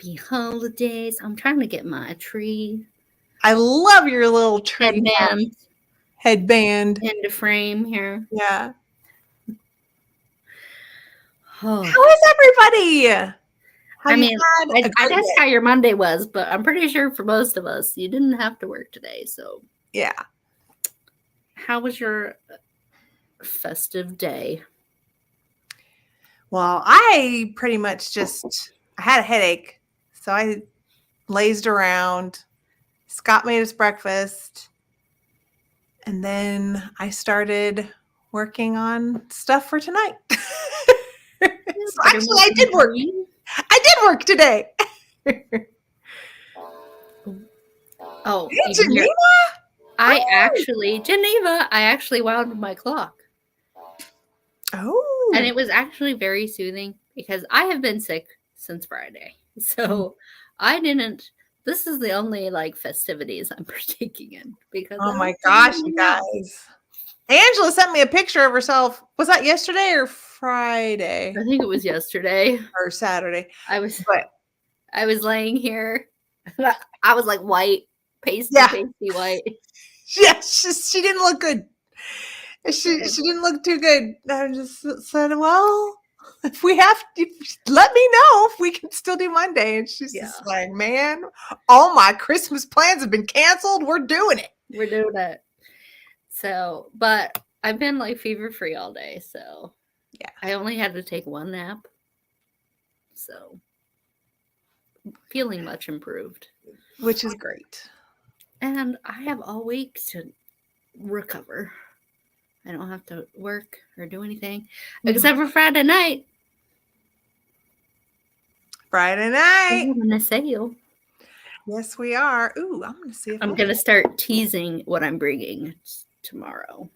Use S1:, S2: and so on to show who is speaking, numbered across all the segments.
S1: Happy holidays. I'm trying to get my tree
S2: I love your little tree headband
S1: into frame here.
S2: Yeah.
S1: Oh.
S2: How is everybody?
S1: I'd ask how your Monday was, but I'm pretty sure for most of us, you didn't have to work today. So,
S2: yeah.
S1: How was your festive day?
S2: Well, I pretty much I had a headache, so I lazed around. Scott made us breakfast, and then I started working on stuff for tonight. So actually, I did work. I did work today.
S1: Oh,
S2: hey, Geneva!
S1: I actually wound my clock.
S2: Oh.
S1: And it was actually very soothing because I have been sick since Friday. So this is the only festivities I'm partaking in because
S2: oh my gosh, you guys. Angela sent me a picture of herself. Was that yesterday or Friday?
S1: I think it was yesterday
S2: or Saturday.
S1: I was laying here. I was like white, pasty white.
S2: Yeah, she didn't look good. She didn't look too good. I just said, well, if we have to, let me know if we can still do Monday. And she's just like, man, all my Christmas plans have been canceled. We're doing it.
S1: So, but I've been fever free all day. So
S2: yeah,
S1: I only had to take one nap. So feeling much improved.
S2: Which is great.
S1: And I have all week to recover. I don't have to work or do anything except for Friday night.
S2: Friday night.
S1: We're having a sale.
S2: Yes, we are. Ooh, I'm going to see if
S1: I'm going to start teasing what I'm bringing tomorrow.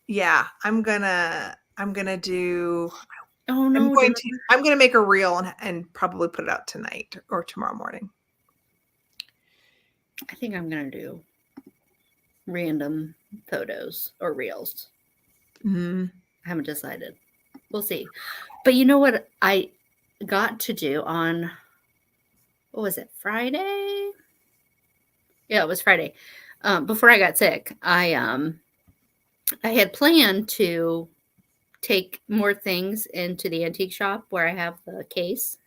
S2: Yeah, I'm going to do
S1: Oh no.
S2: I'm going to make a reel and probably put it out tonight or tomorrow morning.
S1: I think I'm going to do random photos or reels.
S2: Mm-hmm.
S1: I haven't decided. We'll see. But you know what I got to do on, what was it, Friday? Yeah, it was Friday. Before I got sick, I had planned to take more things into the antique shop where I have the case.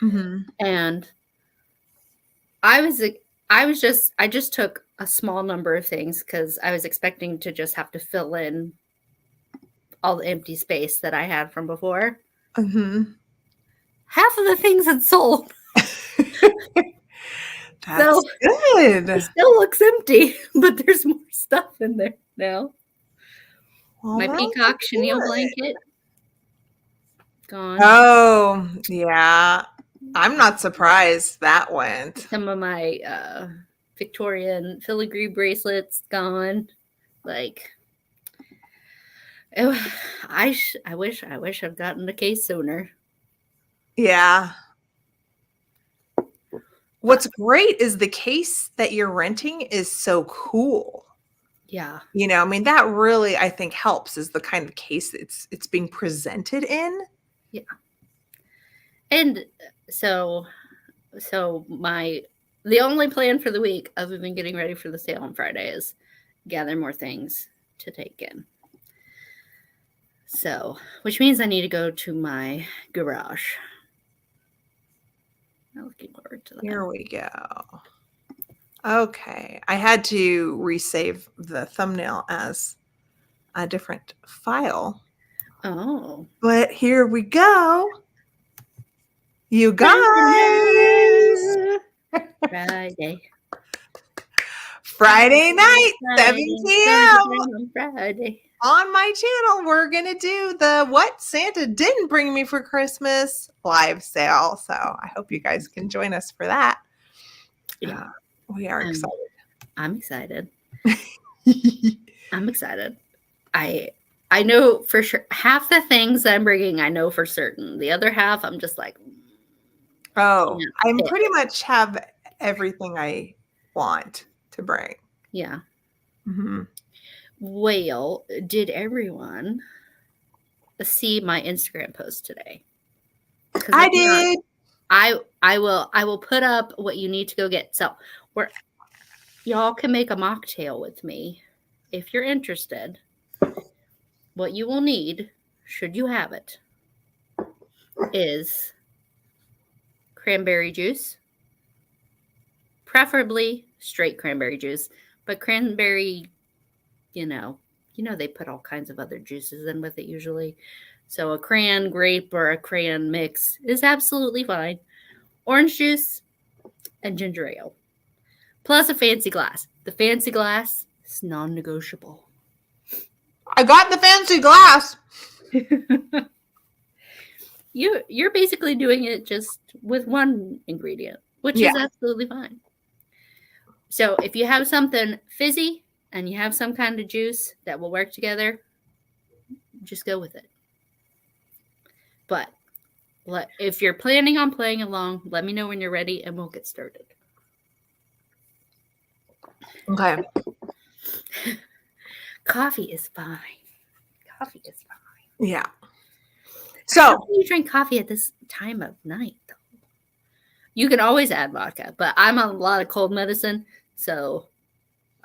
S2: Mm-hmm.
S1: And I just took a small number of things because I was expecting to just have to fill in all the empty space that I had from before.
S2: Mm-hmm.
S1: Half of the things had sold.
S2: That's good.
S1: It still looks empty, but there's more stuff in there now.
S2: Well,
S1: my peacock chenille blanket gone.
S2: Oh, yeah. I'm not surprised that went.
S1: Some of my Victorian filigree bracelets gone. I wish I'd gotten the case sooner.
S2: Yeah. What's great is the case that you're renting is so cool.
S1: Yeah.
S2: I mean, that really, I think, helps is the kind of case it's being presented in.
S1: Yeah. And so the only plan for the week, other than getting ready for the sale on Friday, is gather more things to take in. So, which means I need to go to my garage. I'm looking forward to that.
S2: Here we go. Okay. I had to resave the thumbnail as a different file.
S1: Oh.
S2: But here we go. You guys. Friday night, 7 p.m.
S1: On Friday.
S2: On my channel, we're going to do the What Santa Didn't Bring Me for Christmas live sale. So I hope you guys can join us for that.
S1: Yeah.
S2: We are excited.
S1: I'm excited. I'm excited. I know for sure half the things I'm bringing, I know for certain. The other half, I'm just like,
S2: oh, I pretty much have everything I want to bring.
S1: Yeah.
S2: Mm-hmm.
S1: Well, did everyone see my Instagram post today?
S2: I did.
S1: I will put up what you need to go get. So we're y'all can make a mocktail with me if you're interested. What you will need, should you have it, is cranberry juice, preferably straight cranberry juice, but cranberry, they put all kinds of other juices in with it usually. So a cran grape or a cran mix is absolutely fine. Orange juice and ginger ale, plus a fancy glass. The fancy glass is non-negotiable.
S2: I got the fancy glass.
S1: You're basically doing it just with one ingredient, which is absolutely fine. So if you have something fizzy and you have some kind of juice that will work together, just go with it. But if you're planning on playing along, let me know when you're ready and we'll get started.
S2: Okay.
S1: Coffee is fine. Coffee is fine.
S2: Yeah.
S1: So how can you drink coffee at this time of night, though? You can always add vodka, but I'm on a lot of cold medicine, so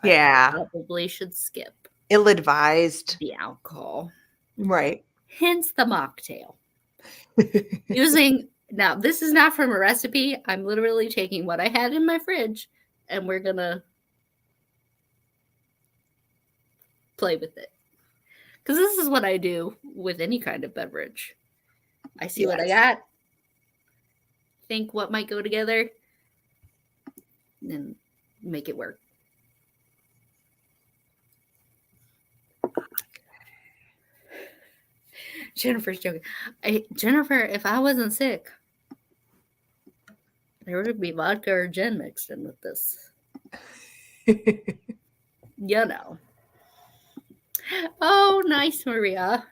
S2: yeah,
S1: I probably should skip.
S2: Ill-advised.
S1: The alcohol.
S2: Right.
S1: Hence the mocktail. Now, this is not from a recipe. I'm literally taking what I had in my fridge, and we're going to play with it. Because this is what I do with any kind of beverage. I see what I got, think what might go together, and make it work. Jennifer's joking. Jennifer, if I wasn't sick, there would be vodka or gin mixed in with this. Oh, nice, Maria.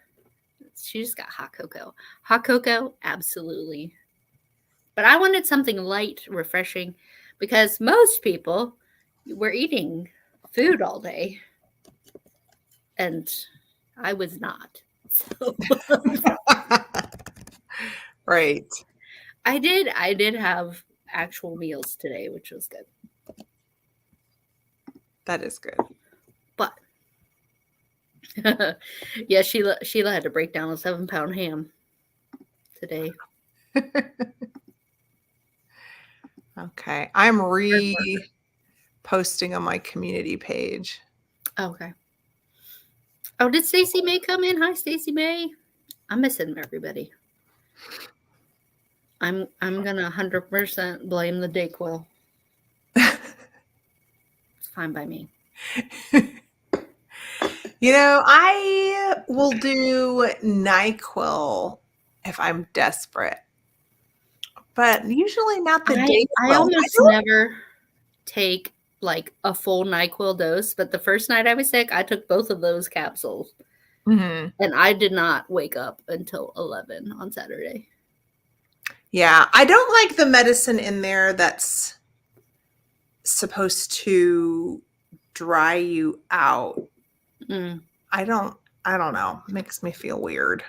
S1: She just got hot cocoa. Hot cocoa, absolutely. But I wanted something light, refreshing, because most people were eating food all day. And I was not. So.
S2: Right.
S1: I did have actual meals today, which was good.
S2: That is good.
S1: But yeah, Sheila had to break down a 7-pound ham today.
S2: Okay. I'm reposting on my community page.
S1: Okay. Oh, did Stacey May come in? Hi, Stacey May. I'm missing everybody. I'm gonna 100% blame the Dayquil. It's fine by me.
S2: I will do NyQuil if I'm desperate, but usually not the Dayquil.
S1: I almost never take like a full NyQuil dose, but the first night I was sick, I took both of those capsules, and I did not wake up until 11 on Saturday.
S2: Yeah, I don't like the medicine in there that's supposed to dry you out. I don't know. It makes me feel weird.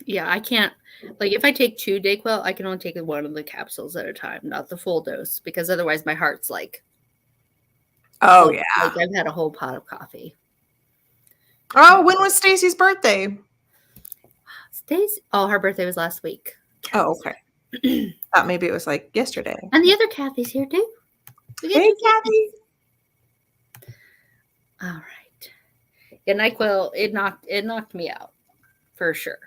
S1: Yeah, I can't. Like, if I take 2 Dayquil, I can only take one of the capsules at a time, not the full dose, because otherwise my heart's like,
S2: oh yeah,
S1: like I've had a whole pot of coffee.
S2: Oh, when was Stacy's birthday?
S1: Her birthday was last week.
S2: Oh, okay. Thought maybe it was like yesterday.
S1: And the other Kathy's here too.
S2: Hey, Kathy.
S1: All right. Yeah, NyQuil, it knocked me out for sure.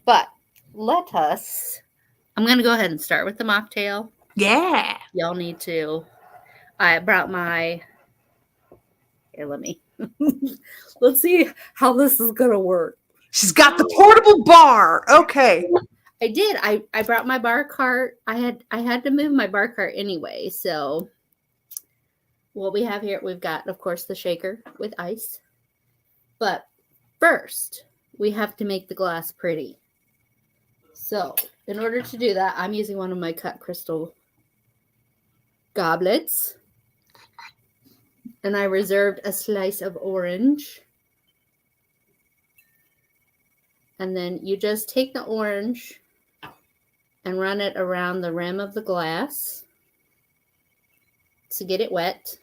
S1: But I'm going to go ahead and start with the mocktail.
S2: Yeah.
S1: Y'all need to. I brought here, let's see how this is going to work.
S2: She's got the portable bar. Okay.
S1: I did. I brought my bar cart. I had to move my bar cart anyway. So what we have here, we've got, of course, the shaker with ice. But first, we have to make the glass pretty. So in order to do that, I'm using one of my cut crystal goblets. And I reserved a slice of orange. And then you just take the orange and run it around the rim of the glass to get it wet.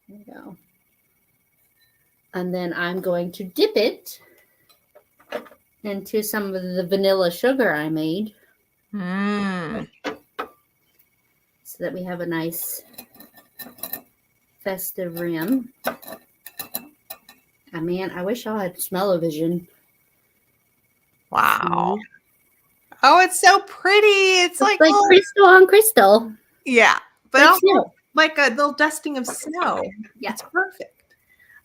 S1: There we go. And then I'm going to dip it into some of the vanilla sugar I made.
S2: Mm.
S1: So that we have a nice festive rim. Oh, man, I wish I had smell-o-vision.
S2: Wow. Oh, it's so pretty. It's like
S1: little, crystal on crystal.
S2: Yeah. But
S1: like
S2: also
S1: snow.
S2: Like a little dusting of snow.
S1: Yeah.
S2: It's perfect.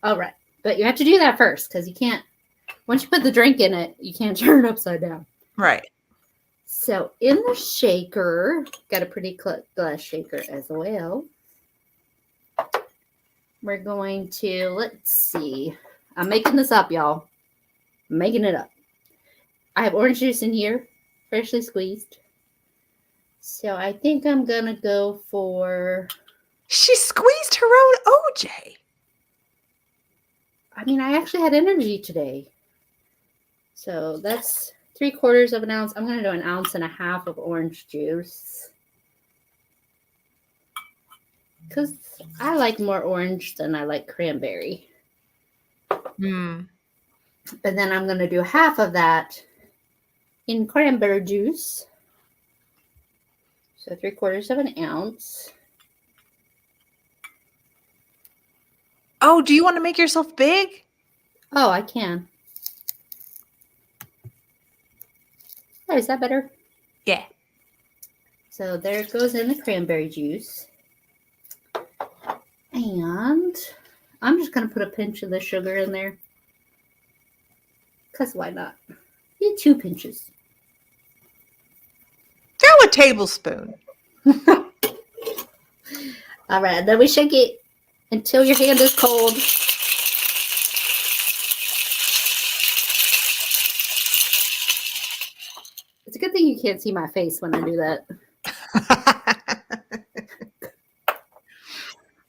S1: All right. But you have to do that first because you can't, once you put the drink in it, you can't turn it upside down.
S2: Right.
S1: So in the shaker, got a pretty glass shaker as well. We're going to, let's see. I'm making this up, y'all. I'm making it up. I have orange juice in here, freshly squeezed. So I think I'm going to go for...
S2: She squeezed her own OJ.
S1: I mean, I actually had energy today. So that's 3/4 of an ounce. I'm going to do 1.5 ounces of orange juice. Because I like more orange than I like cranberry.
S2: Mm.
S1: And then I'm going to do half of that in cranberry juice. So 3/4 of an ounce.
S2: Oh, do you want to make yourself big?
S1: Oh, I can. Oh, is that better?
S2: Yeah.
S1: So there it goes in the cranberry juice. And I'm just going to put a pinch of the sugar in there. Because why not? Need 2 pinches.
S2: Throw a tablespoon.
S1: All right, then we shake it until your hand is cold. It's a good thing you can't see my face when I do that.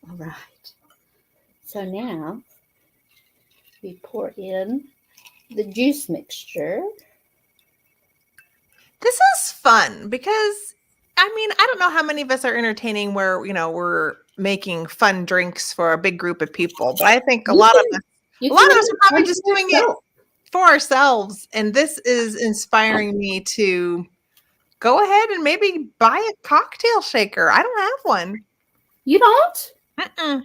S1: All right. So now we pour in the juice mixture.
S2: This is fun because, I mean, I don't know how many of us are entertaining where, we're making fun drinks for a big group of people, but I think a lot of us are probably just doing it for ourselves. And this is inspiring me to go ahead and maybe buy a cocktail shaker. I don't have one.
S1: You don't?
S2: Mm-mm.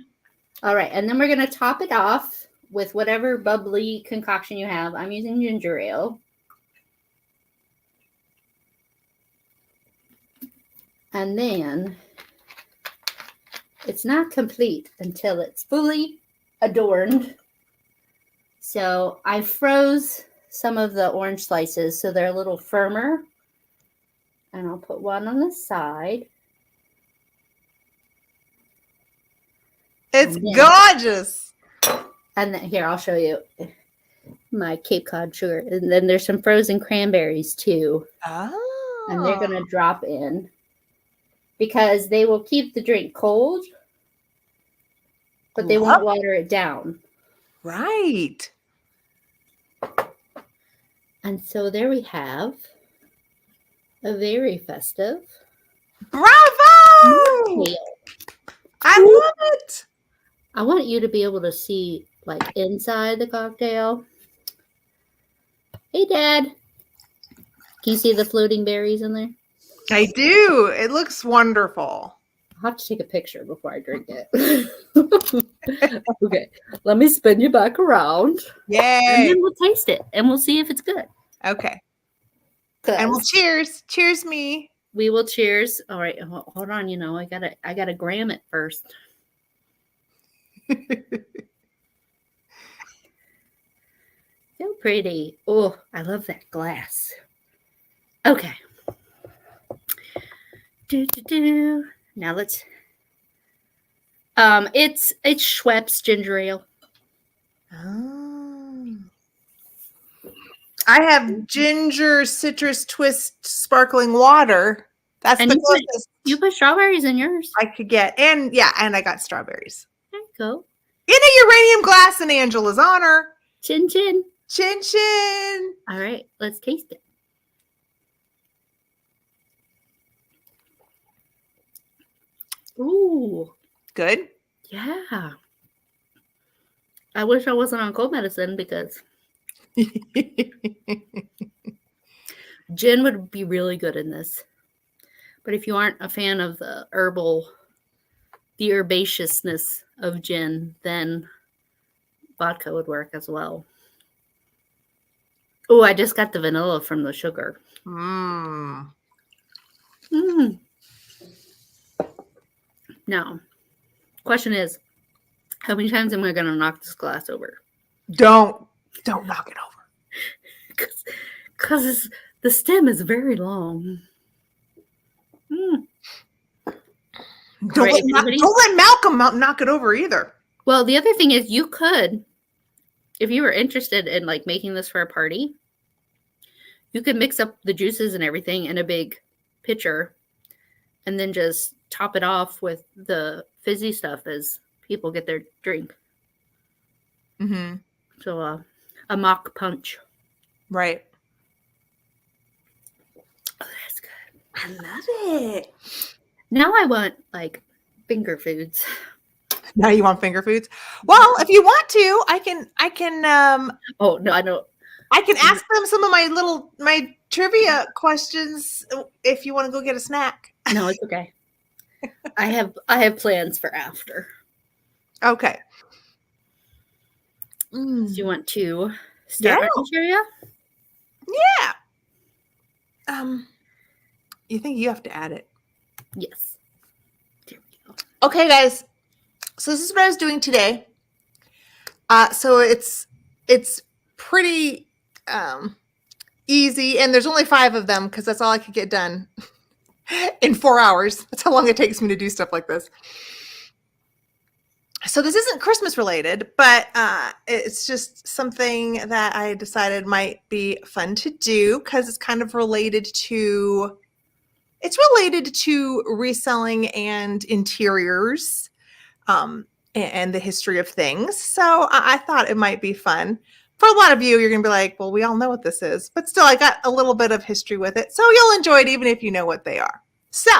S1: All right. And then we're going to top it off with whatever bubbly concoction you have. I'm using ginger ale. And then it's not complete until it's fully adorned. So I froze some of the orange slices so they're a little firmer. And I'll put one on the side.
S2: It's gorgeous.
S1: And then, here, I'll show you my Cape Cod sugar. And then there's some frozen cranberries too.
S2: Oh.
S1: And they're going to drop in. Because they will keep the drink cold, but they won't water it down.
S2: Right.
S1: And so there we have a very festive.
S2: Bravo!
S1: Cocktail.
S2: I love it.
S1: I want you to be able to see, like, inside the cocktail. Hey, Dad. Can you see the floating berries in there?
S2: I do. It looks wonderful.
S1: I'll have to take a picture before I drink it. Okay. Let me spin you back around.
S2: Yay.
S1: And then we'll taste it. And we'll see if it's good.
S2: Okay. And we'll cheers. Cheers me.
S1: We will cheers. All right. Hold on. I gotta gram it first. So pretty. Oh, I love that glass. Okay. Now let's. It's Schweppes ginger ale.
S2: Oh. I have ginger citrus twist sparkling water. That's the closest
S1: you put strawberries in yours.
S2: I could get. And I got strawberries.
S1: There you go.
S2: In a uranium glass in Angela's honor.
S1: Chin chin.
S2: Chin chin.
S1: All right, let's taste it. Ooh,
S2: Good.
S1: yeah. I wish I wasn't on cold medicine because gin would be really good in this. But if you aren't a fan of the herbaceousness of gin, then vodka would work as well. Oh, I just got the vanilla from the sugar.
S2: Mmm.
S1: Mm. Now, question is, how many times am I going to knock this glass over?
S2: Don't knock it over.
S1: Because the stem is very long. Mm.
S2: Don't
S1: Right,
S2: let Malcolm knock it over either.
S1: Well, the other thing is you could, if you were interested in like making this for a party, you could mix up the juices and everything in a big pitcher and then just top it off with the fizzy stuff as people get their drink.
S2: Mm-hmm.
S1: So a mock punch.
S2: Right.
S1: Oh, that's good.
S2: I love it.
S1: Now I want like finger foods.
S2: Now you want finger foods? Well, if you want to, I can
S1: Oh no, I don't.
S2: I can ask them some of my trivia questions if you want to go get a snack.
S1: No, it's okay. I have plans for after.
S2: Okay.
S1: Do you want to start with trivia?
S2: Yeah. You think you have to add it?
S1: Yes. There we go.
S2: Okay, guys. So this is what I was doing today. So it's pretty easy, and there's only 5 of them because that's all I could get done in 4 hours. That's how long it takes me to do stuff like this. So this isn't Christmas related, but it's just something that I decided might be fun to do because it's kind of related to reselling and interiors. And the history of things. So I thought it might be fun. For a lot of you, you're going to be like, well, we all know what this is. But still, I got a little bit of history with it. So you'll enjoy it even if you know what they are. So,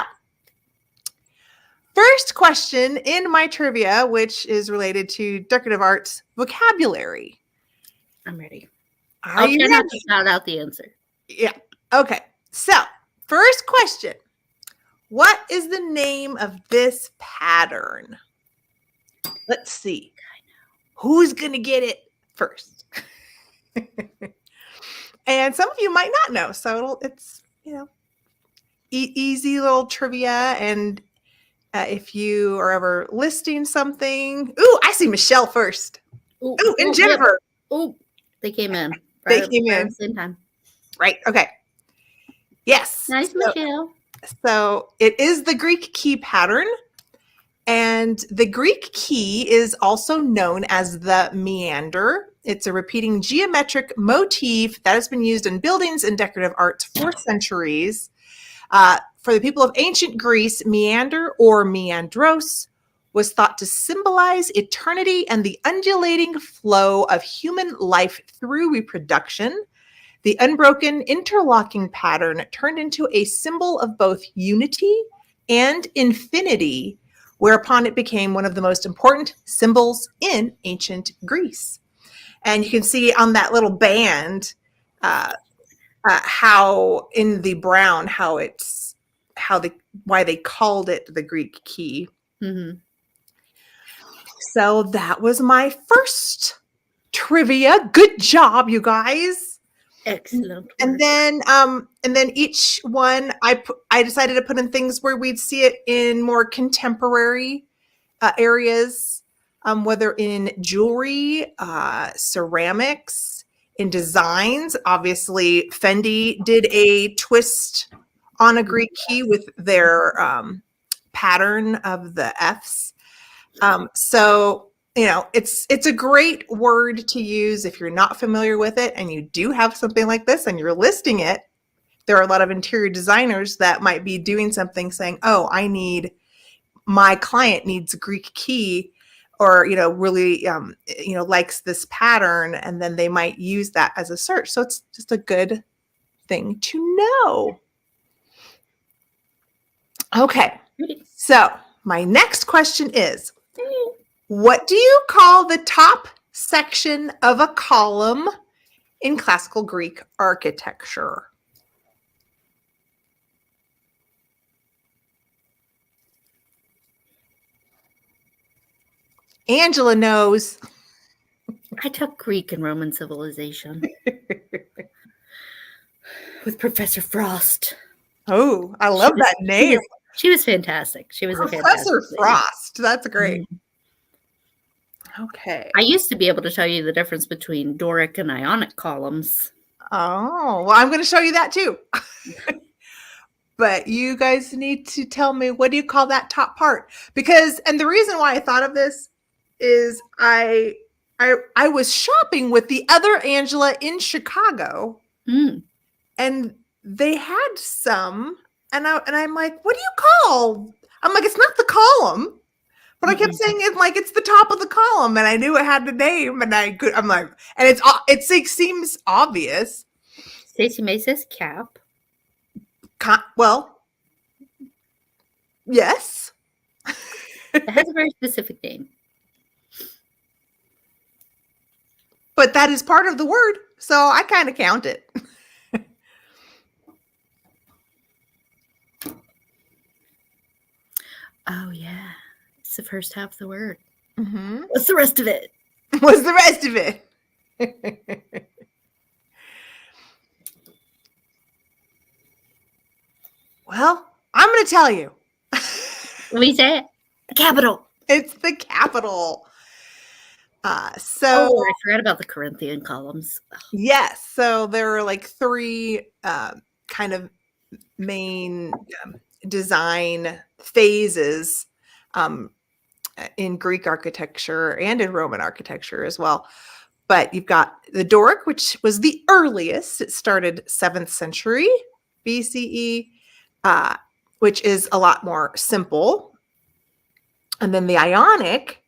S2: first question in my trivia, which is related to decorative arts vocabulary.
S1: I'm ready.
S2: Are you
S1: try
S2: ready?
S1: not to shout out the answer.
S2: Yeah. Okay. So, first question. What is the name of this pattern? Let's see. Who's going to get it first? And some of you might not know. So it's, easy little trivia. And if you are ever listing something. Ooh, I see Michelle first. Ooh, and Jennifer.
S1: Yep. Ooh, they came in.
S2: They came in.
S1: At the same time.
S2: Right. Okay. Yes.
S1: Nice, Michelle.
S2: So it is the Greek key pattern. And the Greek key is also known as the meander. It's a repeating geometric motif that has been used in buildings and decorative arts for centuries. For the people of ancient Greece, meander or meandros was thought to symbolize eternity and the undulating flow of human life through reproduction. The unbroken interlocking pattern turned into a symbol of both unity and infinity, whereupon it became one of the most important symbols in ancient Greece. And you can see on that little band how in the brown, why they called it the Greek key.
S1: Mm-hmm.
S2: So that was my first trivia. Good job, you guys.
S1: Excellent.
S2: And then each one I decided to put in things where we'd see it in more contemporary areas, whether in jewelry, ceramics, in designs. Obviously, Fendi did a twist on a Greek key with their pattern of the Fs. So it's a great word to use if you're not familiar with it and you do have something like this and you're listing it. There are a lot of interior designers that might be doing something saying, oh, my client needs a Greek key or, really, likes this pattern, and then they might use that as a search. So it's just a good thing to know. Okay. So my next question is, what do you call the top section of a column in classical Greek architecture? Angela knows.
S1: I took Greek and Roman civilization with Professor Frost.
S2: Oh, I love that name.
S1: She was fantastic. She was
S2: Professor
S1: a fantastic
S2: Frost. That's great.
S1: Mm-hmm.
S2: Okay.
S1: I used to be able to tell you the difference between Doric and Ionic columns.
S2: Oh, well, I'm going to show you that too. But you guys need to tell me, what do you call that top part? Because, and the reason why I thought of this is I was shopping with the other Angela in Chicago, and they had some, and I'm like, what do you call? I'm like, it's not the column, but I kept saying it like it's the top of the column, and I knew it had the name, and I'm like, and it seems obvious.
S1: Stacey May says cap.
S2: Well, yes.
S1: It has a very specific name.
S2: But that is part of the word, so I kind of count it.
S1: Oh, yeah. It's the first half of the word.
S2: Mm-hmm.
S1: What's the rest of it?
S2: What's the rest of it? Well, I'm going to tell you.
S1: Let me say it. The capital.
S2: It's the capital. I
S1: forgot about the Corinthian columns.
S2: Yes. So there are like three kind of main design phases in Greek architecture and in Roman architecture as well. But you've got the Doric, which was the earliest. It started 7th century BCE, which is a lot more simple. And then the Ionic,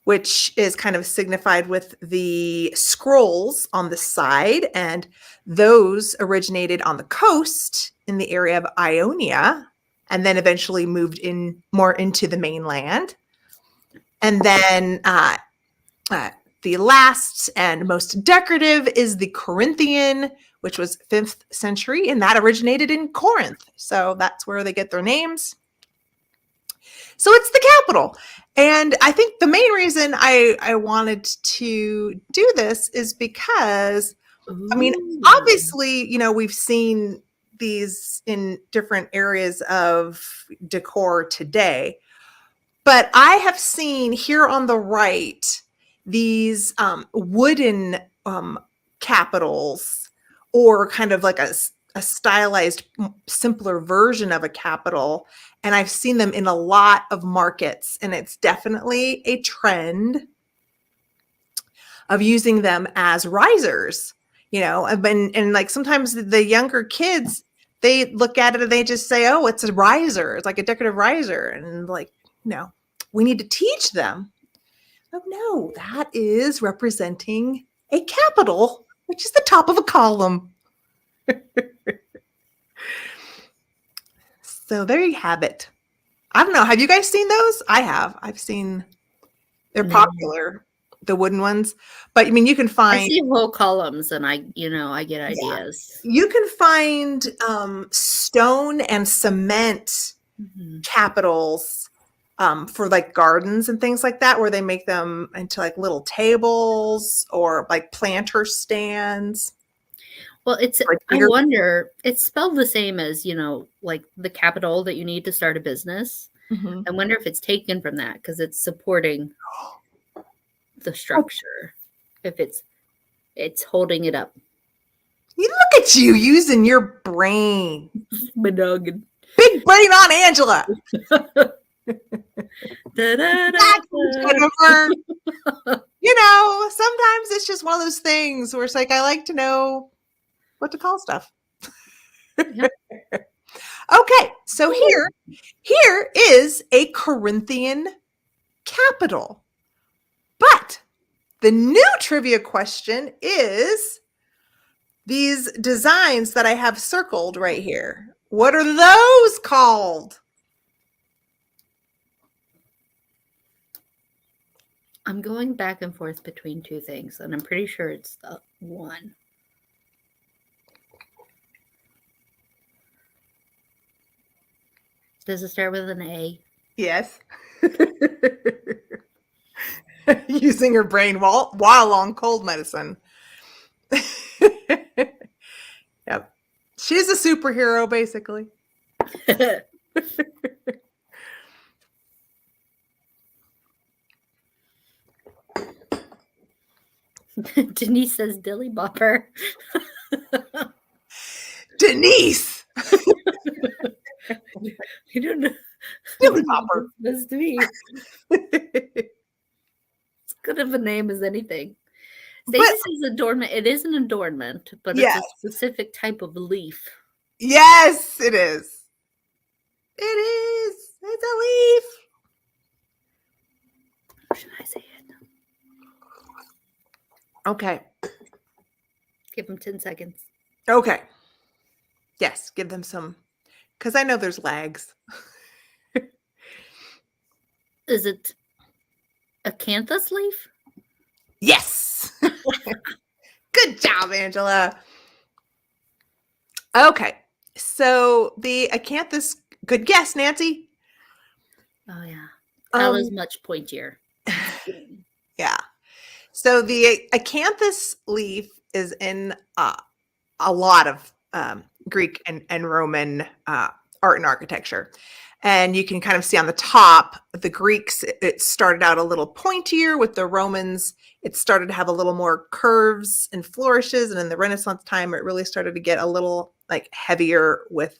S2: which is kind of signified with the scrolls on the side. And those originated on the coast in the area of Ionia, and then eventually moved in more into the mainland. And then the last and most decorative is the Corinthian, which was 5th century, and that originated in Corinth. So that's where they get their names. So it's the capital. And I think the main reason I wanted to do this is because, I mean, obviously, we've seen these in different areas of decor today, but I have seen here on the right these wooden capitals, or kind of like a stylized, simpler version of a capital. And I've seen them in a lot of markets, and it's definitely a trend of using them as risers, and like sometimes the younger kids, they look at it and they just say, oh, it's a riser. It's like a decorative riser. And like, no, we need to teach them. Oh, no, that is representing a capital, which is the top of a column. So there you have it. I don't know. Have you guys seen those? I have. I've seen. They're popular, the wooden ones. But I mean, you can find.
S1: I see whole columns, and I get ideas.
S2: You can find stone and cement capitals for like gardens and things like that, where they make them into like little tables or like planter stands.
S1: Well, I wonder, it's spelled the same as, like the capital that you need to start a business.
S2: Mm-hmm.
S1: I wonder if it's taken from that, because it's supporting the structure. If it's holding it up.
S2: You look at you using your brain.
S1: My noggin.
S2: Big brain on Angela. Sometimes it's just one of those things where it's like, I like to know what to call stuff.
S1: Yep.
S2: Okay, so here is a Corinthian capital. The new trivia question is these designs that I have circled right here. What are those called?
S1: I'm going back and forth between two things, and I'm pretty sure it's the one. Does it start with an A?
S2: Yes. Using her brain while on cold medicine. Yep. She's a superhero, basically.
S1: Denise says Dilly Bopper.
S2: Denise!
S1: I don't know.
S2: Dilly Bopper.
S1: This to me. It's good of a name as anything. Stacy says adornment. It is an adornment, but it's a specific type of leaf.
S2: Yes, it is. It is. It's a leaf.
S1: How should I say it?
S2: Okay.
S1: Give them 10 seconds.
S2: Okay. Yes, give them some, because I know there's lags.
S1: Is it a acanthus leaf?
S2: Yes. Good job, Angela. Okay. So the acanthus, good guess, Nancy.
S1: Oh, yeah. Ella's much pointier.
S2: Yeah. So the acanthus leaf is in a lot of Greek and Roman art and architecture. And you can kind of see on the top, the Greeks, it started out a little pointier. With the Romans, it started to have a little more curves and flourishes. And in the Renaissance time, it really started to get a little like heavier with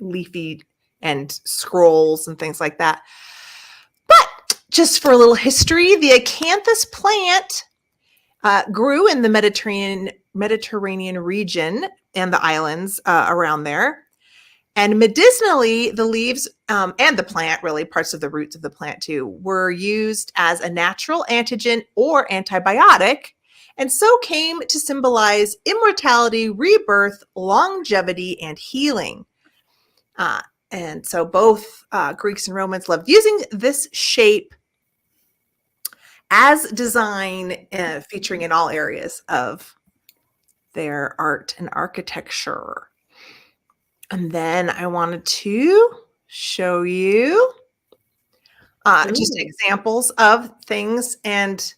S2: leafy and scrolls and things like that. But just for a little history, the acanthus plant grew in the Mediterranean region and the islands around there. And medicinally, the leaves and the plant, really parts of the roots of the plant too, were used as a natural antigen or antibiotic, and so came to symbolize immortality, rebirth, longevity, and healing. And so both Greeks and Romans loved using this shape as design, featuring in all areas of their art and architecture. And then I wanted to show you just examples of things and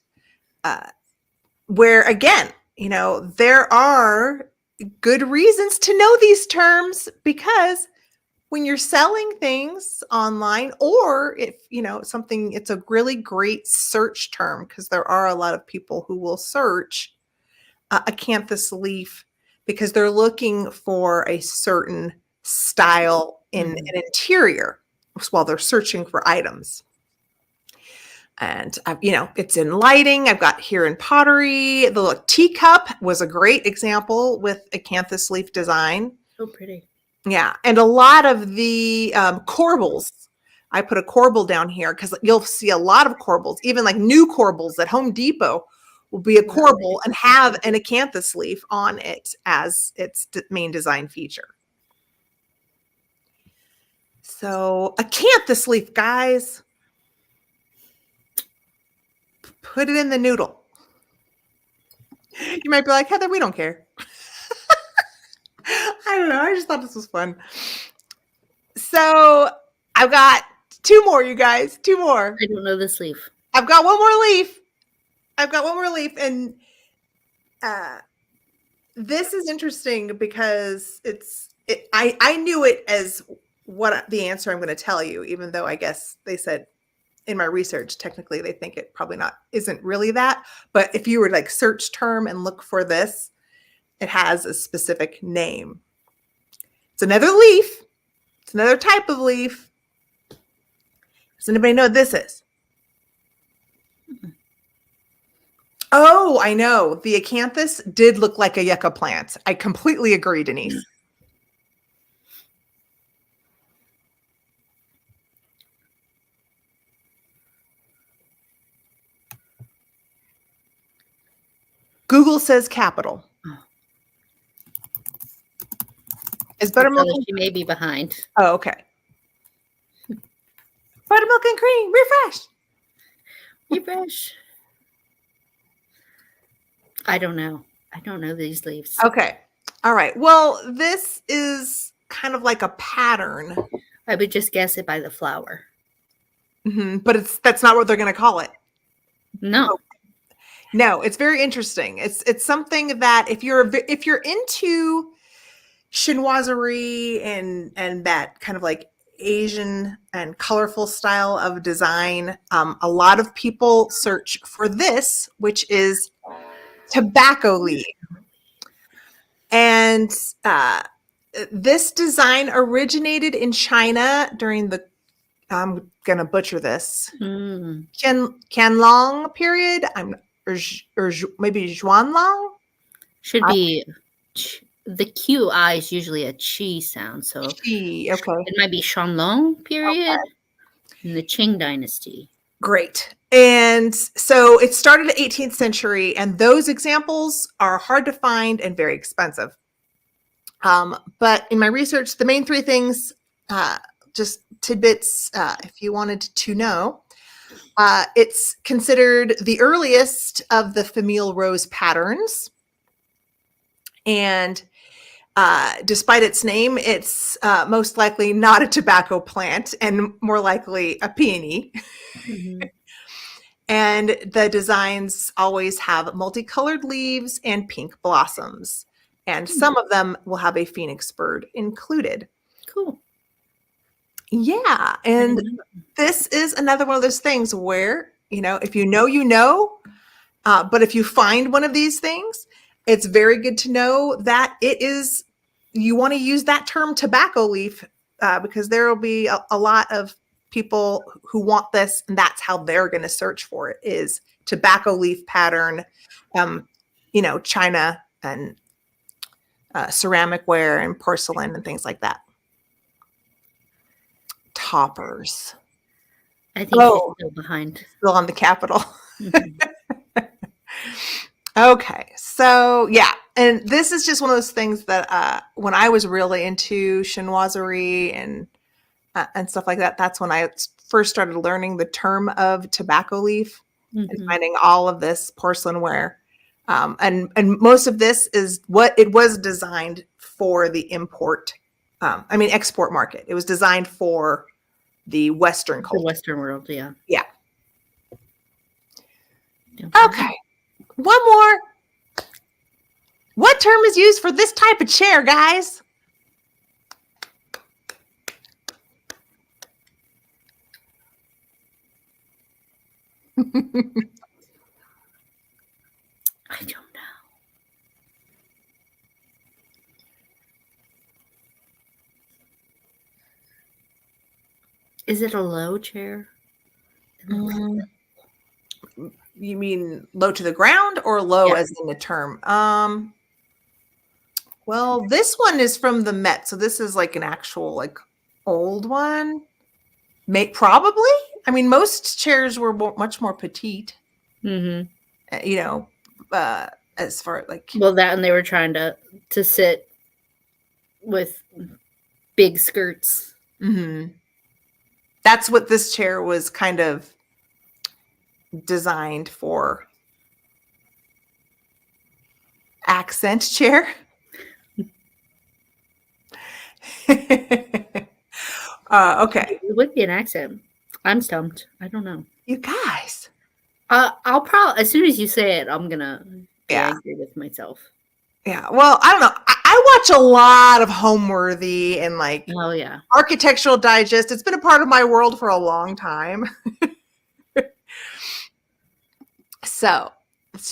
S2: where, again, there are good reasons to know these terms, because when you're selling things online, or if, something, it's a really great search term, because there are a lot of people who will search acanthus leaf because they're looking for a certain style in an interior while they're searching for items. And, it's in lighting. I've got here in pottery. The teacup was a great example with acanthus leaf design.
S1: So pretty. Yeah.
S2: And a lot of the corbels, I put a corbel down here because you'll see a lot of corbels, even like new corbels at Home Depot will be a corbel and have an acanthus leaf on it as its main design feature. So acanthus leaf, guys. Put it in the noodle. You might be like, Heather, we don't care. I don't know. I just thought this was fun. So I've got two more, you guys. Two more.
S1: I don't know this leaf.
S2: I've got one more leaf. And this is interesting because I knew it as what the answer I'm going to tell you, even though I guess they said in my research, technically they think it probably isn't really that. But if you were like search term and look for this, it has a specific name. It's another leaf. It's another type of leaf. Does anybody know what this is? Oh, I know. The acanthus did look like a yucca plant. I completely agree, Denise. Google says capital.
S1: Oh.
S2: Is buttermilk?
S1: So she may be behind.
S2: Oh, okay. Buttermilk and cream, refresh.
S1: Refresh. I don't know. I don't know these leaves.
S2: Okay. All right. Well, this is kind of like a pattern.
S1: I would just guess it by the flower.
S2: But that's not what they're going to call it.
S1: No.
S2: No, it's very interesting. It's something that if you're into chinoiserie and that kind of like Asian and colorful style of design, a lot of people search for this, which is tobacco leaf. And this design originated in China during the, I'm going to butcher this, Qianlong period. Or maybe Zhuanlong?
S1: Should be the QI is usually a chi sound, so
S2: okay.
S1: It might be Shanlong period in the Qing dynasty.
S2: Great. And so it started in the 18th century, and those examples are hard to find and very expensive. But in my research, the main three things, just tidbits, if you wanted to know, it's considered the earliest of the famille rose patterns. And despite its name, it's most likely not a tobacco plant and more likely a peony. And the designs always have multicolored leaves and pink blossoms. And some of them will have a phoenix bird included.
S1: Cool.
S2: Yeah. And this is another one of those things where, if you know, but if you find one of these things, it's very good to know that you want to use that term tobacco leaf because there will be a lot of people who want this, and that's how they're going to search for it, is tobacco leaf pattern, China and ceramic ware and porcelain and things like that. Toppers.
S1: I think she's still behind.
S2: Still on the capital. Okay, so yeah, and this is just one of those things that when I was really into chinoiserie and stuff like that, that's when I first started learning the term of tobacco leaf and finding all of this porcelain ware. And most of this is what it was designed for the export market. It was designed for the Western culture.
S1: The Western world, yeah.
S2: Yeah. Okay. One more. What term is used for this type of chair, guys?
S1: I don't know. Is it a low chair?
S2: You mean low to the ground or low as in the term? Well, this one is from the Met, so this is like an actual old one. Probably. I mean, most chairs were much more petite. As far
S1: that, and they were trying to sit with big skirts.
S2: That's what this chair was kind of designed for. Accent chair. Okay.
S1: It would be an accent. I'm stumped. I don't know.
S2: You guys.
S1: I'll probably, as soon as you say it, I'm gonna be angry with myself.
S2: Yeah. Well, I don't know. I watch a lot of Homeworthy and Architectural Digest. It's been a part of my world for a long time. So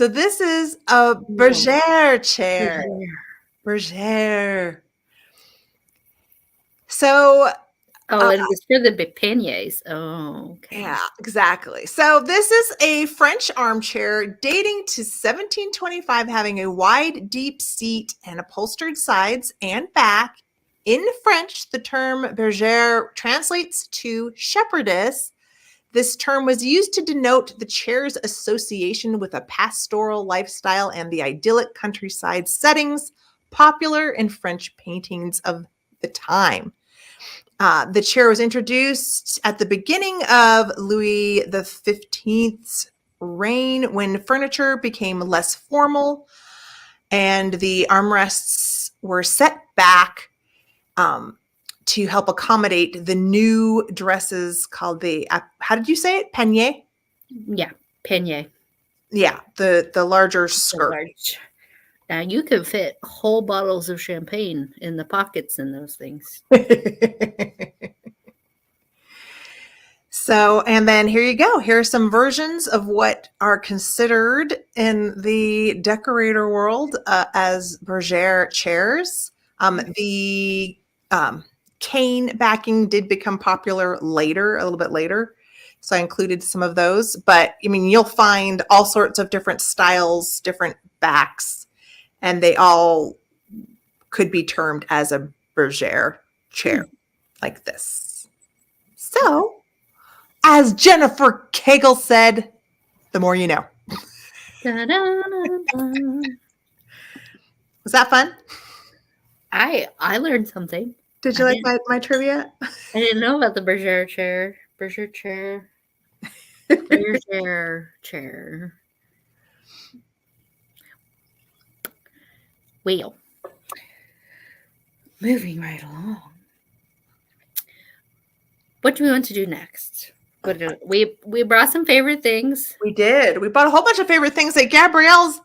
S2: this is a Bergère chair. Bergère. So.
S1: And it was for the beignets. Oh, okay.
S2: Yeah, exactly. So this is a French armchair dating to 1725, having a wide, deep seat and upholstered sides and back. In French, the term bergère translates to shepherdess. This term was used to denote the chair's association with a pastoral lifestyle and the idyllic countryside settings popular in French paintings of the time. The chair was introduced at the beginning of Louis XV's reign when furniture became less formal and the armrests were set back to help accommodate the new dresses called how did you say it? Panier?
S1: Yeah, panier.
S2: Yeah, the larger skirt.
S1: Large. Now you could fit whole bottles of champagne in the pockets in those things.
S2: So, and then here you go. Here are some versions of what are considered in the decorator world as bergère chairs. The cane backing did become popular later, a little bit later. So I included some of those. But I mean, you'll find all sorts of different styles, different backs, and they all could be termed as a bergère chair like this. So, as Jennifer Cagle said, the more you know. Was that fun?
S1: I learned something.
S2: Did you like my trivia?
S1: I didn't know about the bergère chair. Bergère chair. Bergère chair. Well, moving right along. What do we want to do next? We brought some favorite things.
S2: We did. We bought a whole bunch of favorite things at Gabrielle's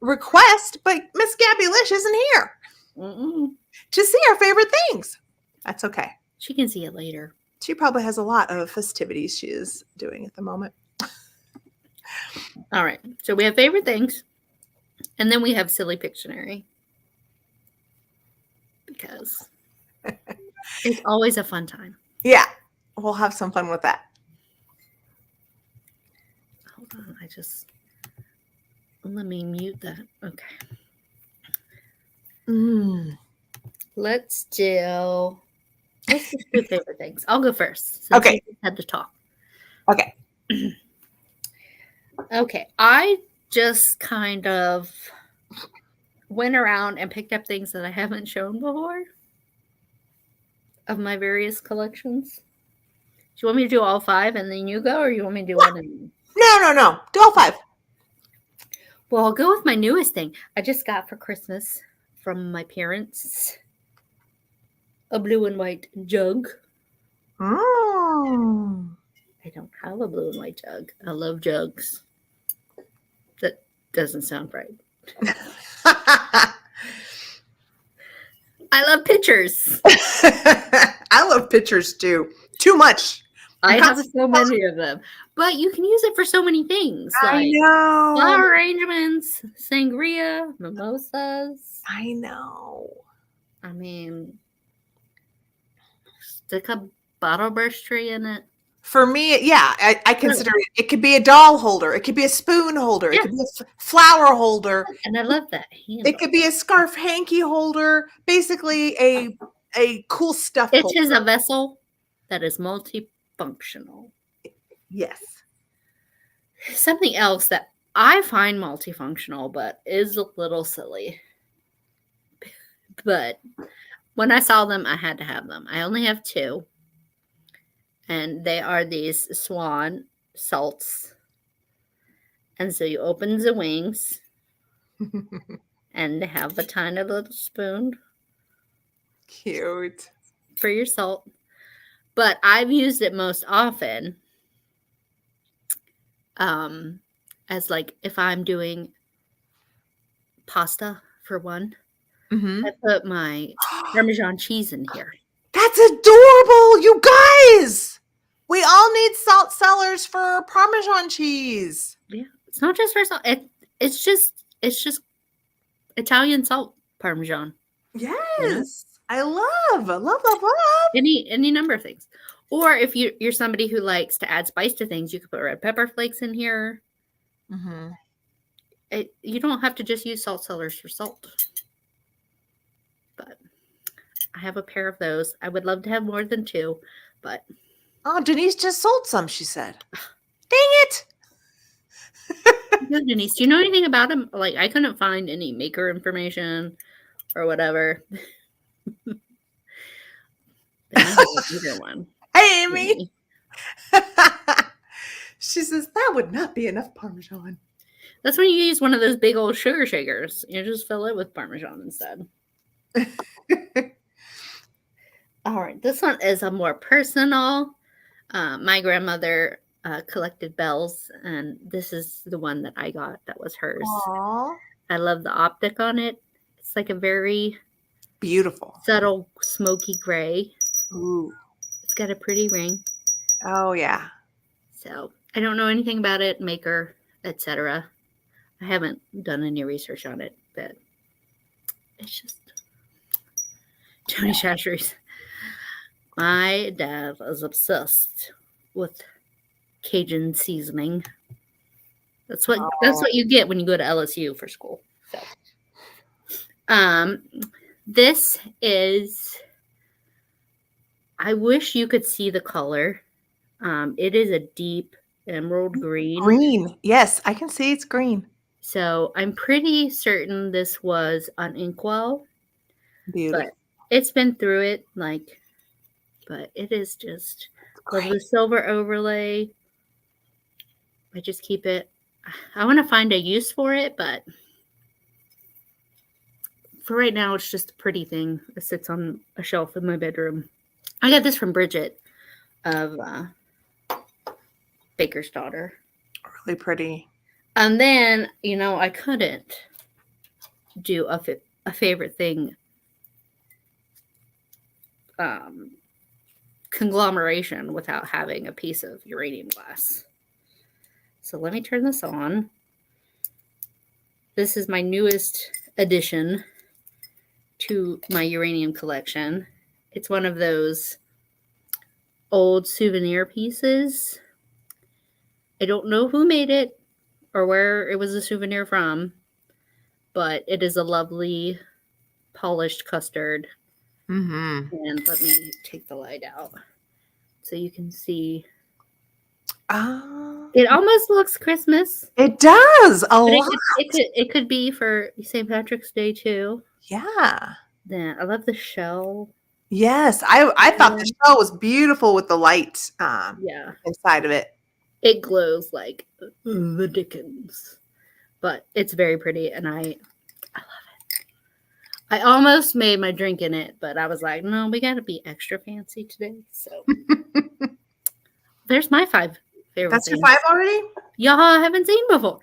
S2: request, but Miss Gabby Lish isn't here to see our favorite things. That's okay.
S1: She can see it later.
S2: She probably has a lot of festivities she is doing at the moment.
S1: All right. So we have favorite things, and then we have silly Pictionary. Because it's always a fun time.
S2: Yeah. We'll have some fun with that.
S1: Hold on. Let me mute that. Okay. Let's do favorite things. I'll go first. Since
S2: Okay.
S1: You had to talk.
S2: Okay.
S1: Okay. I just kind of went around and picked up things that I haven't shown before of my various collections. Do you want me to do all 5 and then you go, or you want me to do one?
S2: No. Do all 5.
S1: Well, I'll go with my newest thing. I just got for Christmas from my parents a blue and white jug.
S2: Oh.
S1: I don't have a blue and white jug. I love jugs. That doesn't sound right. I love pictures.
S2: I love pictures too. Too much.
S1: I have so many of them. But you can use it for so many things.
S2: I know.
S1: Flower arrangements, sangria, mimosas.
S2: I know.
S1: I mean, stick a bottle brush tree in it.
S2: For me, yeah, I consider it. It could be a doll holder. It could be a spoon holder.
S1: Yeah.
S2: It could be a flower holder.
S1: And I love that handle.
S2: It could be a scarf hanky holder. Basically, a cool stuff
S1: It
S2: holder.
S1: is a vessel that is multifunctional.
S2: Yes.
S1: Something else that I find multifunctional, but is a little silly. But when I saw them, I had to have them. I only have 2. And they are these swan salts. And so you open the wings. And they have a tiny little spoon.
S2: Cute.
S1: For your salt. But I've used it most often as like if I'm doing pasta for one. I put my Parmesan cheese in here.
S2: That's adorable, you guys. We all need salt cellars for Parmesan cheese.
S1: Yeah, it's not just for salt. It's just Italian salt Parmesan.
S2: Yes,
S1: You know?
S2: I love.
S1: Any number of things. Or if you're somebody who likes to add spice to things, you could put red pepper flakes in here. You don't have to just use salt cellars for salt. But I have a pair of those. I would love to have more than 2, but
S2: Oh, Denise just sold some, she said. Dang it.
S1: No, Denise, do you know anything about them? Like, I couldn't find any maker information or whatever. They might have a bigger one.
S2: Hey, Amy. She says, that would not be enough Parmesan.
S1: That's when you use one of those big old sugar shakers. You just fill it with Parmesan instead. All right, this one is a more personal. My grandmother collected bells, and this is the one that I got that was hers.
S2: Aww.
S1: I love the optic on it. It's like a very
S2: beautiful,
S1: subtle, smoky gray.
S2: Ooh.
S1: It's got a pretty ring.
S2: Oh, yeah.
S1: So I don't know anything about it, maker, etc. I haven't done any research on it, but it's just Tony Chachere's. My dad is obsessed with Cajun seasoning. That's what you get when you go to LSU for school. So, this is. I wish you could see the color. It is a deep emerald green.
S2: Green, yes, I can see it's green.
S1: So I'm pretty certain this was an inkwell.
S2: Beautiful.
S1: But it's been through it, but it is just love the silver overlay. I just keep it. I want to find a use for it, but for right now, it's just a pretty thing that sits on a shelf in my bedroom. I got this from Bridget of Baker's Daughter.
S2: Really pretty.
S1: And then, I couldn't do a favorite thing conglomeration without having a piece of uranium glass. So let me turn this on. This is my newest addition to my uranium collection. It's one of those old souvenir pieces. I don't know who made it or where it was a souvenir from, but it is a lovely polished custard.
S2: Mm-hmm.
S1: And let me take the light out so you can see. It almost looks Christmas.
S2: It does a lot.
S1: It could be for St. Patrick's Day too.
S2: Yeah.
S1: Then I love the shell.
S2: Yes, I thought the shell was beautiful with the light. Inside of it.
S1: It glows like the Dickens, but it's very pretty, and I love it. I almost made my drink in it, but I was like, no, we got to be extra fancy today. So there's my 5 favorite
S2: That's
S1: things.
S2: your 5 already?
S1: Y'all haven't seen before.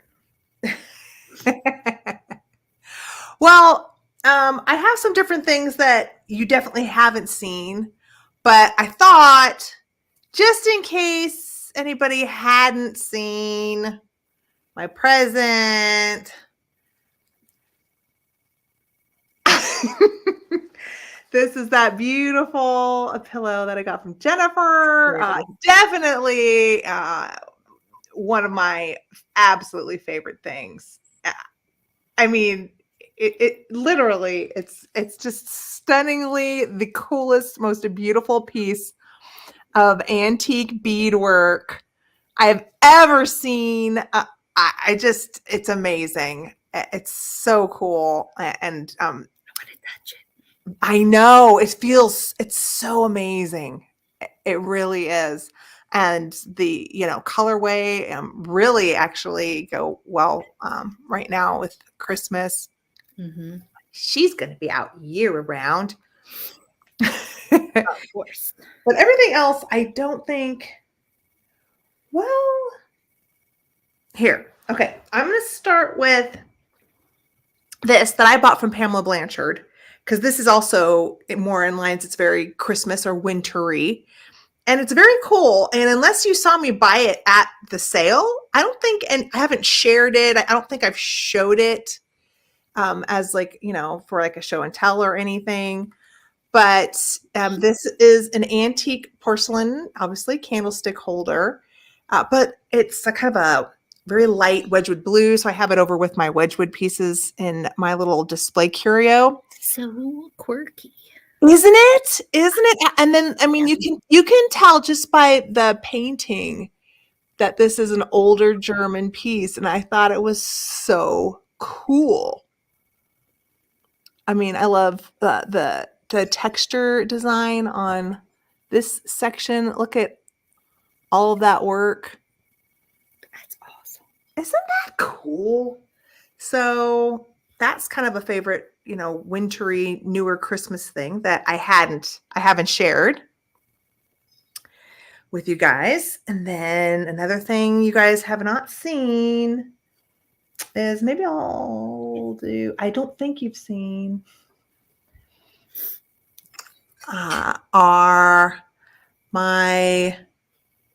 S2: Well, I have some different things that you definitely haven't seen, but I thought just in case anybody hadn't seen my present. This is that beautiful pillow that I got from Jennifer. Definitely one of my absolutely favorite things. I mean, it literally, it's just stunningly the coolest, most beautiful piece of antique beadwork I've ever seen. It's amazing. It's so cool. And I want to touch it. I know it's so amazing. It really is. And the, colorway really actually go well right now with Christmas.
S1: Mm-hmm.
S2: She's going to be out year round.
S1: Of course.
S2: But everything else, I don't think, well, here. Okay. I'm going to start with this that I bought from Pamela Blanchard, because this is also more in lines. It's very Christmas or wintry. And it's very cool. And unless you saw me buy it at the sale, I don't think, and I haven't shared it. I don't think I've showed it as for a show and tell or anything. But this is an antique porcelain, obviously candlestick holder. But it's a kind of a very light Wedgwood blue. So I have it over with my Wedgwood pieces in my little display curio.
S1: So quirky.
S2: Isn't it? Isn't it? And then, I mean, you can tell just by the painting that this is an older German piece, and I thought it was so cool. I mean, I love the texture design on this section. Look at all of that work.
S1: That's awesome.
S2: Isn't that cool? So that's kind of a favorite, you know, wintry, newer Christmas thing that I haven't shared with you guys. And then another thing you guys have not seen is maybe I don't think you've seen are my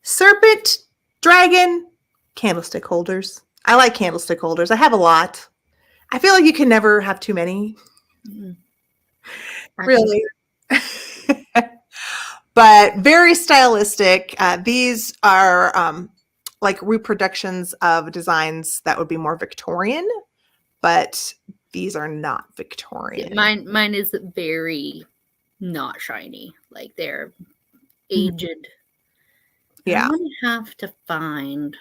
S2: serpent dragon candlestick holders. I like candlestick holders. I have a lot. I feel like you can never have too many. Really. But very stylistic. These are like reproductions of designs that would be more Victorian, but these are not Victorian.
S1: Yeah, mine is very not shiny. Like they're aged.
S2: Yeah.
S1: I'm gonna have to find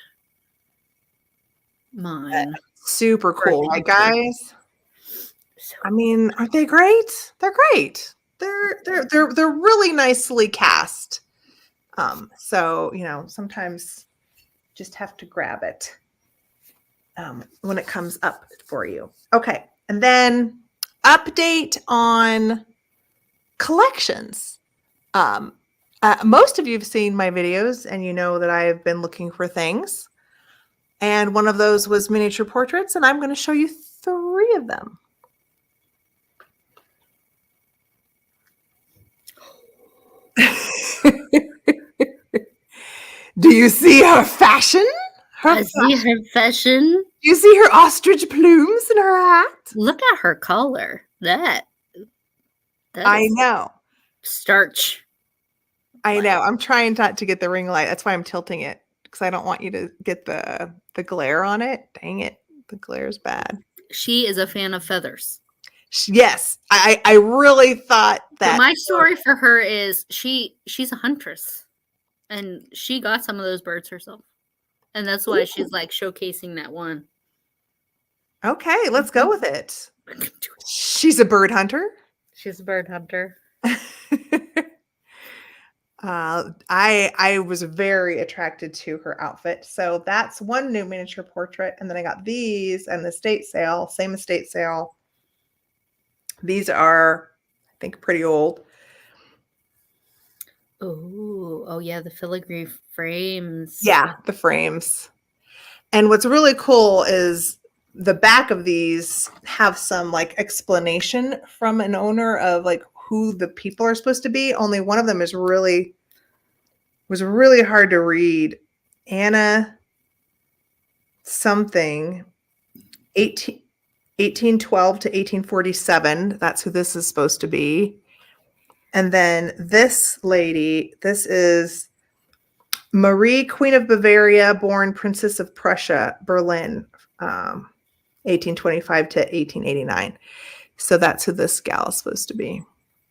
S1: mine.
S2: Super cool, right, guys?
S1: So,
S2: I mean, aren't they great? They're great. They're really nicely cast. So, you know, sometimes just have to grab it when it comes up for you. Okay. And then update on collections. Most of you have seen my videos and you know that I've been looking for things. And one of those was miniature portraits, and I'm going to show you 3 of them. Do you see her fashion?
S1: I see her fashion.
S2: Do you see her ostrich plumes in her hat?
S1: Look at her collar. That
S2: I know.
S1: Starch.
S2: I know. I'm trying not to get the ring light. That's why I'm tilting it, because I don't want you to get the glare on it. Dang it. The glare is bad.
S1: She is a fan of feathers.
S2: Yes. I really thought that.
S1: But my story for her is she's a huntress. And she got some of those birds herself. And that's why she's like showcasing that one.
S2: Okay, let's go with it. She's a bird hunter.
S1: She's a bird hunter.
S2: I was very attracted to her outfit. So that's one new miniature portrait. And then I got these and the estate sale, same estate sale. These are, I think, pretty old.
S1: Oh yeah, the filigree frames.
S2: Yeah, the frames. And what's really cool is the back of these have some like explanation from an owner of like who the people are supposed to be. Only one of them was really hard to read. Anna something, 1812 to 1847. That's who this is supposed to be. And then this lady, this is Marie, Queen of Bavaria, born Princess of Prussia, Berlin, 1825 to 1889. So that's who this gal is supposed to be.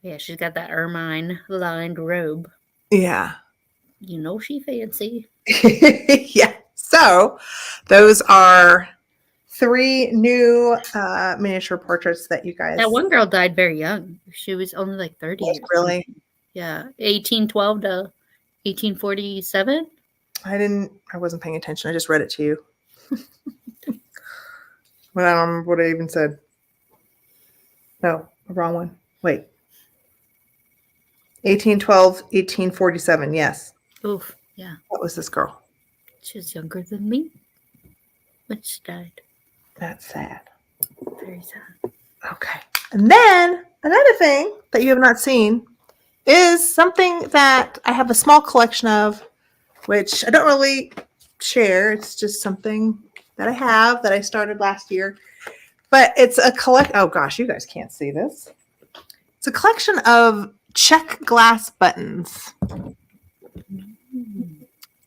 S1: Yeah, she's got that ermine-lined robe.
S2: Yeah.
S1: You know she fancy.
S2: Yeah. So those are 3 new miniature portraits that you guys.
S1: That one girl died very young. She was only like 30.
S2: Really?
S1: Yeah. 1812 to 1847.
S2: I wasn't paying attention. I just read it to you. But I don't remember what I even said. No, the wrong one. Wait. 1812, 1847. Yes.
S1: Oof. Yeah.
S2: What was this girl?
S1: She was younger than me when she died.
S2: That's sad.
S1: Very sad.
S2: Okay. And then another thing that you have not seen is something that I have a small collection of, which I don't really share. It's just something that I have that I started last year. But it's a oh gosh, you guys can't see this. It's a collection of check glass buttons.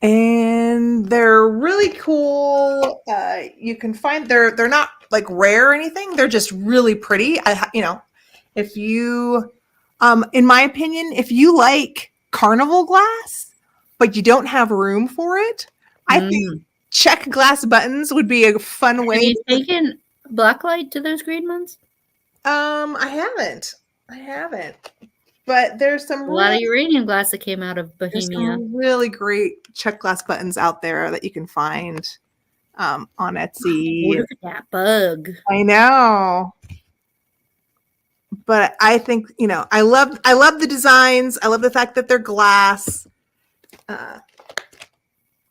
S2: And they're really cool. You can find they're not like rare or anything. They're just really pretty. If you In my opinion, if you like carnival glass, but you don't have room for it, I think check glass buttons would be a fun way.
S1: Have you taken blacklight to those green ones?
S2: I haven't. But there's some
S1: A lot of uranium glass that came out of Bohemia.
S2: some really great check glass buttons out there that you can find on Etsy.
S1: Look at that bug.
S2: I know. But I think, I love the designs. I love the fact that they're glass.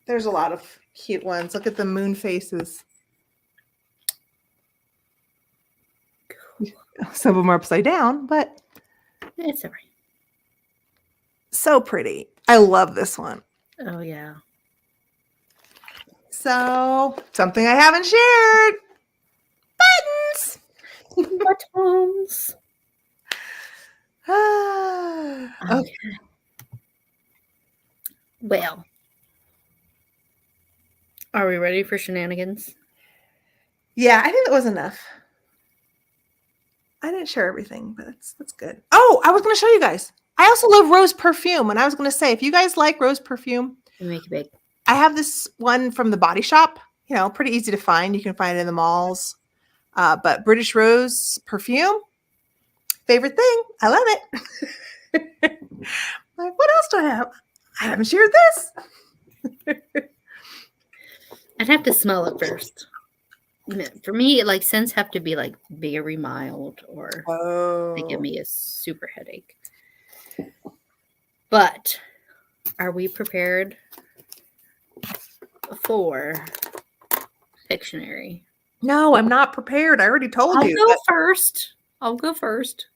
S2: There's a lot of cute ones. Look at the moon faces. Some of them are upside down, but
S1: it's all right.
S2: So pretty. I love this one.
S1: Oh, yeah.
S2: So, something I haven't shared. Buttons.
S1: Buttons.
S2: Okay.
S1: Well, are we ready for shenanigans?
S2: Yeah, I think that was enough. I didn't share everything, but that's good. Oh, I was going to show you guys. I also love rose perfume, and I was going to say, if you guys like rose perfume,
S1: You make it big.
S2: I have this one from the Body Shop. Pretty easy to find. You can find it in the malls. But British Rose perfume, favorite thing. I love it. Like, what else do I have? I haven't shared this.
S1: I'd have to smell it first. For me, like scents have to be like very mild, or they give me a super headache. But are we prepared for Pictionary?
S2: No, I'm not prepared. I already told you.
S1: I'll go first.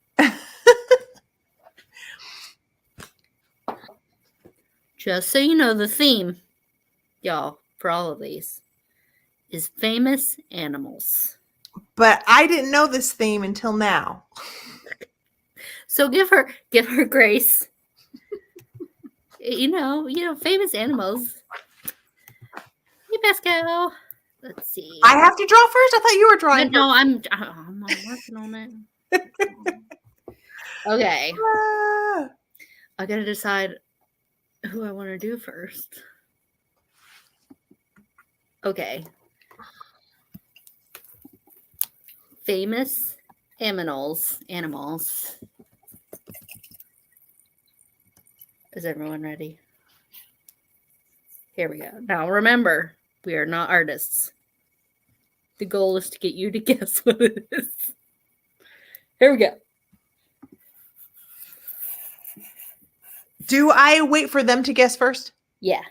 S1: Just so you know, the theme, y'all, for all of these is famous animals.
S2: But I didn't know this theme until now.
S1: So give her grace. Famous animals. Hey, Pascal. Let's see.
S2: I have to draw first? I thought you were drawing.
S1: No, I'm working on it. Okay. I gotta decide who I want to do first. Okay. Famous animals. Is everyone ready? Here we go. Now remember, we are not artists. The goal is to get you to guess what it is. Here we go.
S2: Do I wait for them to guess first?
S1: Yeah.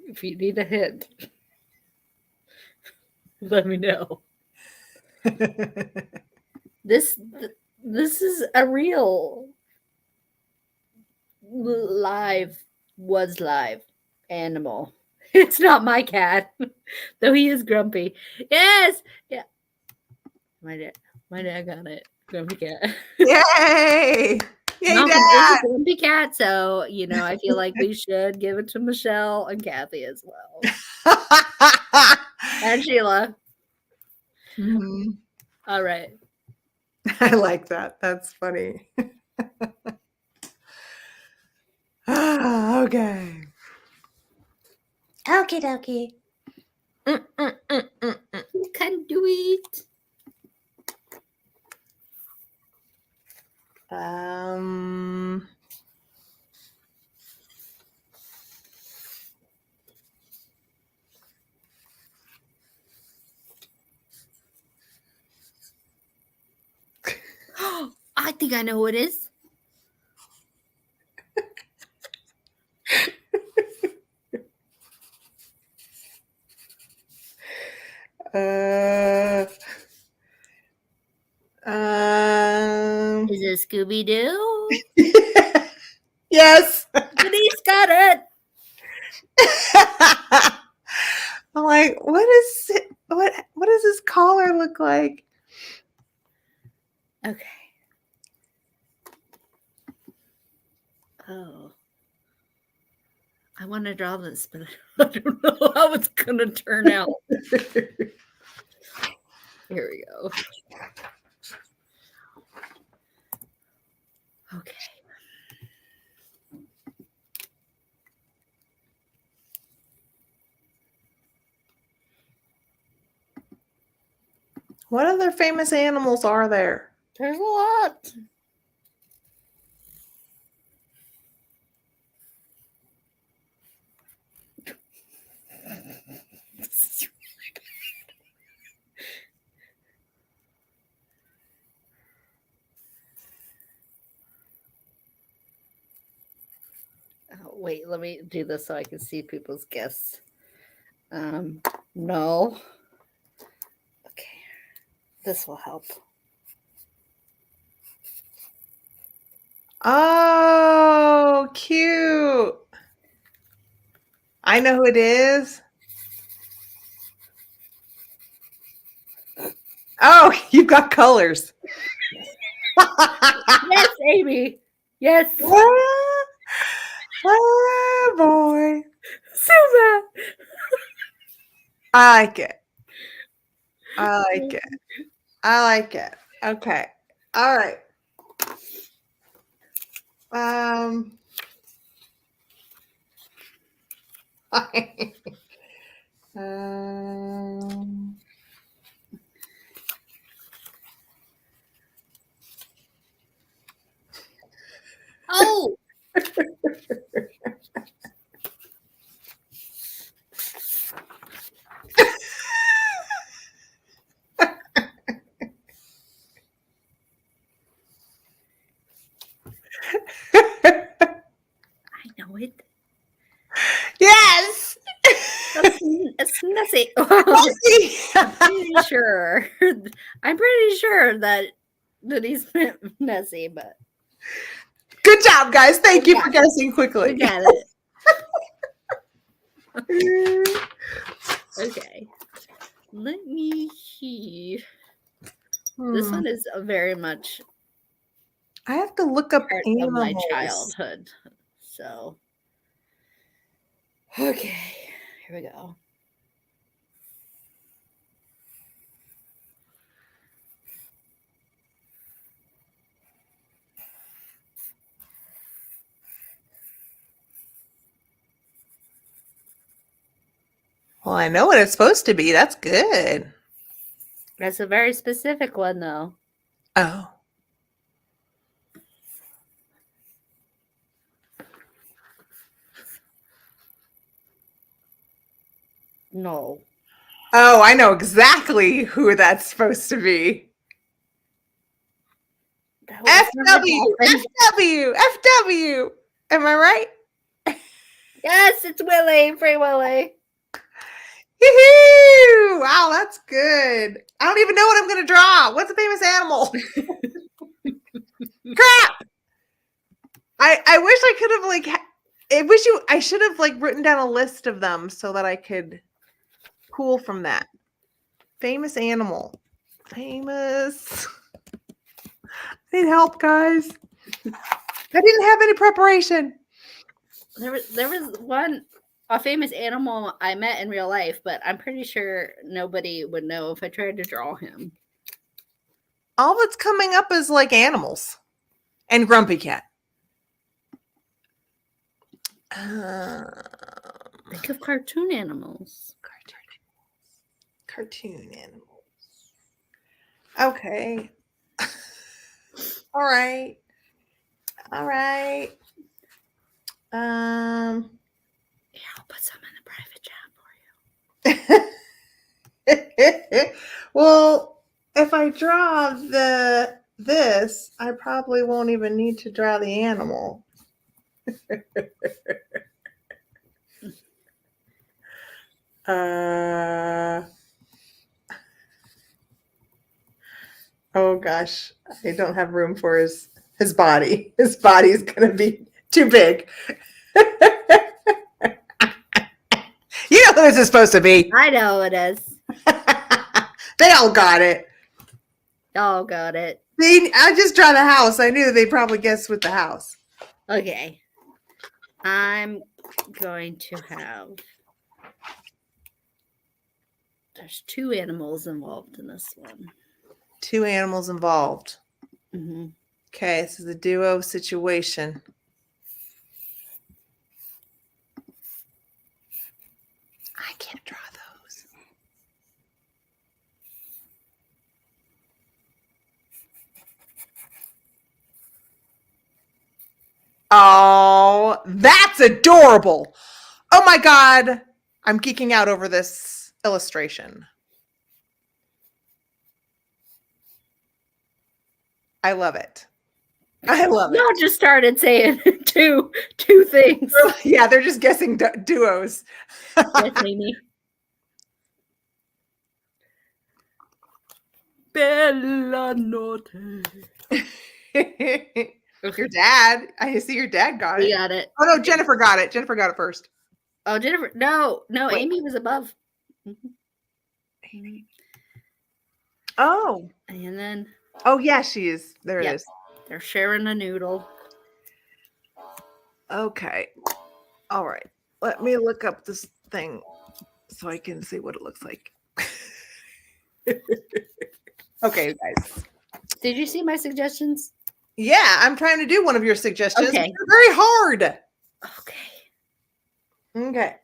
S1: If you need a hint, let me know. This is a real live animal. It's not my cat, though he is grumpy. Yes, yeah. My dad got it. Grumpy cat.
S2: Yay! Yay,
S1: Malcolm
S2: Dad!
S1: is a grumpy cat, so I feel like we should give it to Michelle and Kathy as well, and Sheila.
S2: Mm-hmm.
S1: All right.
S2: I like that. That's funny. Okay. Okie dokie.
S1: You can do it. I think I know who it is. Is it Scooby-Doo?
S2: Yes.
S1: Denise got it.
S2: I'm like, what is it? What does his collar look like?
S1: Okay. Oh, I want to draw this, but I don't know how it's going to turn out. Here we go. Okay.
S2: What other famous animals are there?
S1: There's a lot. Oh, wait, let me do this so I can see people's guesses. No. Okay. This will help.
S2: Oh, cute. I know who it is. Oh, you've got colors.
S1: Yes, Amy. Yes.
S2: Oh, boy.
S1: Super.
S2: I like it. I like it. I like it. Okay. All right. um
S1: Oh. I know it.
S2: Yes.
S1: It's Nessie. I'm pretty sure. I'm pretty sure that he's Nessie, but
S2: Good job, guys. Thank you for guessing quickly.
S1: we got it. Okay. Let me see. This one is very much
S2: I have to look up
S1: part
S2: animals.
S1: of my childhood. So, okay, here we go.
S2: Well, I know what it's supposed to be. That's good.
S1: That's a very specific one, though.
S2: Oh.
S1: No.
S2: Oh, I know exactly who that's supposed to be. FW, FW, FW. Am I right?
S1: Yes, it's Willie, Free Willie.
S2: Yoo-hoo! Wow, that's good. I don't even know what I'm going to draw. What's a famous animal? Crap! I wish I could have I should have written down a list of them so that I could pull from that. Famous animal. Famous. I need help, guys. I didn't have any preparation.
S1: There was a famous animal I met in real life, but I'm pretty sure nobody would know if I tried to draw him.
S2: All that's coming up is animals and Grumpy Cat.
S1: Think of cartoon animals.
S2: Cartoon animals. Okay. All right. All right.
S1: Yeah, I'll put some in the private chat
S2: for you. Well, if I draw this, I probably won't even need to draw the animal. Oh gosh, I don't have room for his body. His body's gonna be too big. You know who this is supposed to be.
S1: I know it is.
S2: They all got it.
S1: All got it.
S2: I just draw the house. I knew they'd probably guess with the house.
S1: Okay. I'm going to have. There's 2 animals involved in this one.
S2: 2 animals involved.
S1: Mm-hmm.
S2: Okay, this is a duo situation. I can't draw those. Oh, that's adorable. Oh my God. I'm geeking out over this illustration. I love it. I love
S1: Y'all
S2: it.
S1: just started saying two things.
S2: Yeah, they're just guessing duos.
S1: Yes, Amy. Bella notte.
S2: Your dad. I see your dad got
S1: We
S2: it.
S1: got it.
S2: Oh no, Jennifer got it. Jennifer got it first.
S1: Oh, Jennifer. No,
S2: Wait.
S1: Amy was above.
S2: Oh.
S1: And then.
S2: Oh yeah, she is. There it is.
S1: They're sharing a noodle.
S2: Okay. All right. Let me look up this thing so I can see what it looks like. Okay, guys.
S1: Did you see my suggestions?
S2: Yeah, I'm trying to do one of your suggestions.
S1: Okay.
S2: They're very hard.
S1: Okay.
S2: Okay.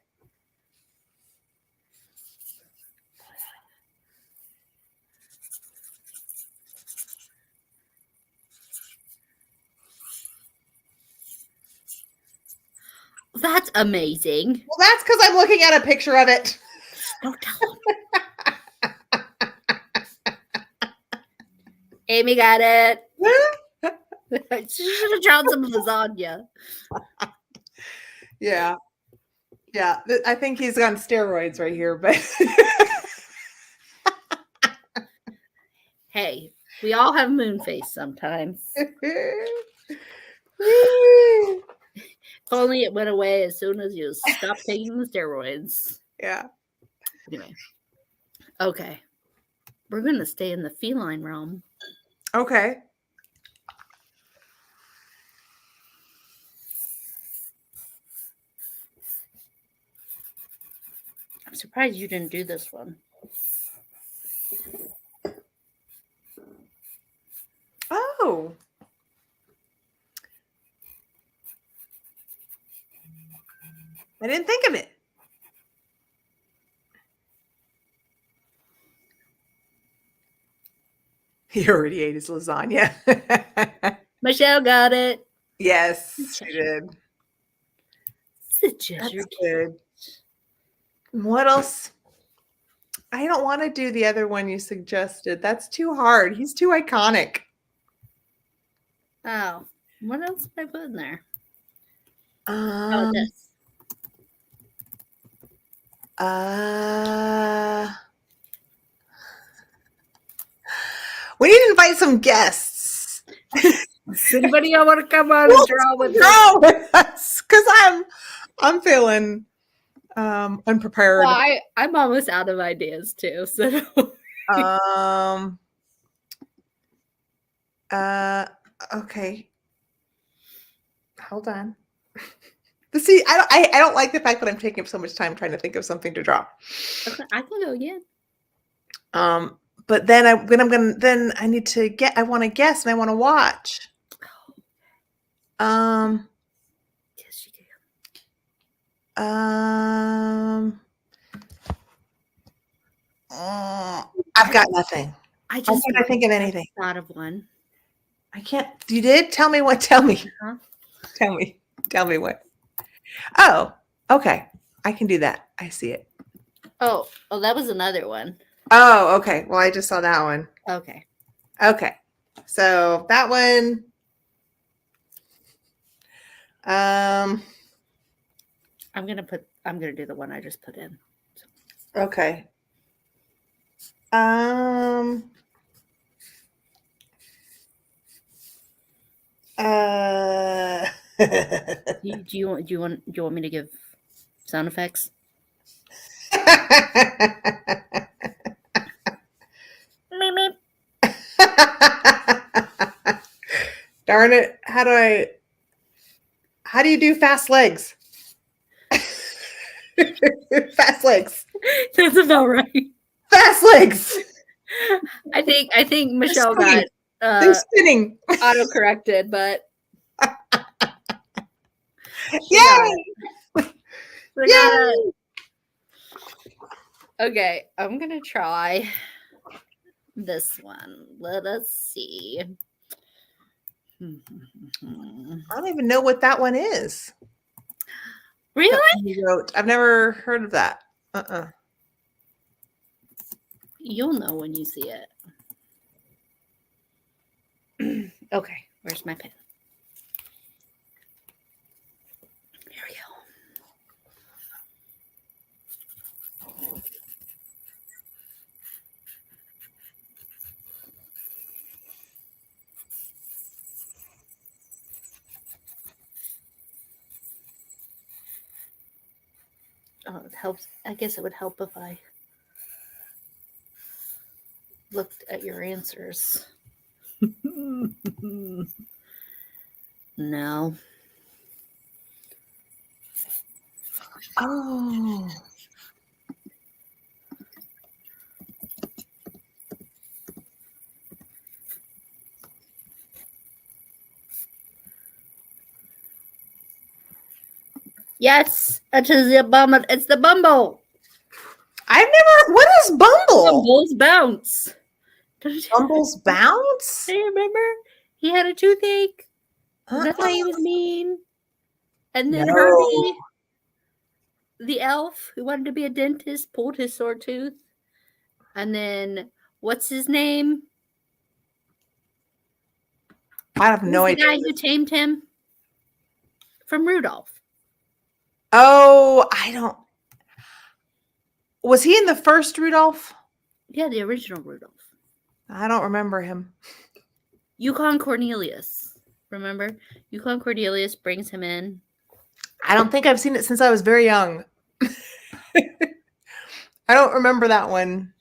S1: That's amazing.
S2: Well, that's because I'm looking at a picture of it.
S1: Don't tell them. Amy got it. She should have drawn some lasagna.
S2: Yeah. Yeah. I think he's on steroids right here, but
S1: Hey, we all have moon face sometimes. If only it went away as soon as you stopped taking the steroids.
S2: Yeah.
S1: Anyway. Okay. We're going to stay in the feline realm.
S2: Okay.
S1: I'm surprised you didn't do this one.
S2: Oh. I didn't think of it. He already ate his lasagna.
S1: Michelle got it.
S2: Yes, she did.
S1: That's
S2: good. What else? I don't want to do the other one you suggested. That's too hard. He's too iconic.
S1: Oh, what else did I put in there?
S2: This. We need to invite some guests.
S1: Somebody I want to come on and draw with
S2: us because I'm feeling unprepared.
S1: Well, I'm almost out of ideas too. So
S2: okay. Hold on. See, I don't like the fact that I'm taking up so much time trying to think of something to draw.
S1: Okay, I can go again.
S2: But then I need to I want to guess and I want to watch.
S1: Yes, you do.
S2: I've got nothing.
S1: I just
S2: can't think of anything.
S1: Thought of one.
S2: I can't. You did? Tell me what. Tell me.
S1: Uh-huh.
S2: Tell me. Tell me what. Oh, okay. I can do that. I see it.
S1: Oh, that was another one.
S2: Oh, okay. Well, I just saw that one.
S1: Okay.
S2: Okay. So that one.
S1: I'm gonna do the one I just put in.
S2: Okay.
S1: Do you want me to give sound effects? Meep, meep.
S2: Darn it. How How do you do fast legs? Fast legs.
S1: That's about right.
S2: Fast legs.
S1: I think Michelle
S2: spinning.
S1: got
S2: They're spinning.
S1: auto-corrected, but she
S2: Yay!
S1: got it. She got
S2: Yay!
S1: it. Okay, I'm gonna try this one. Let us see.
S2: I don't even know what that one is.
S1: Really?
S2: That one you wrote. I've never heard of that.
S1: You'll know when you see it. Okay, where's my pen? Here we go. Oh, it helps. I guess it would help if I looked at your answers. No.
S2: Oh.
S1: Yes, it is the bumble. It's the bumble.
S2: I've never. What is Bumble?
S1: Bumble's bounce.
S2: Bumble's bounce?
S1: Do you remember? He had a toothache. That's why he
S2: Uh-uh.
S1: was mean. And then
S2: No.
S1: Herbie, the elf who wanted to be a dentist, pulled his sore tooth. And then what's his name?
S2: I have no
S1: Who's
S2: idea.
S1: the guy who tamed him? From Rudolph.
S2: Oh, I don't. Was he in the first Rudolph?
S1: Yeah, the original Rudolph.
S2: I don't remember him.
S1: Yukon Cornelius. Remember? Yukon Cornelius brings him in.
S2: I don't think I've seen it since I was very young. I don't remember that one.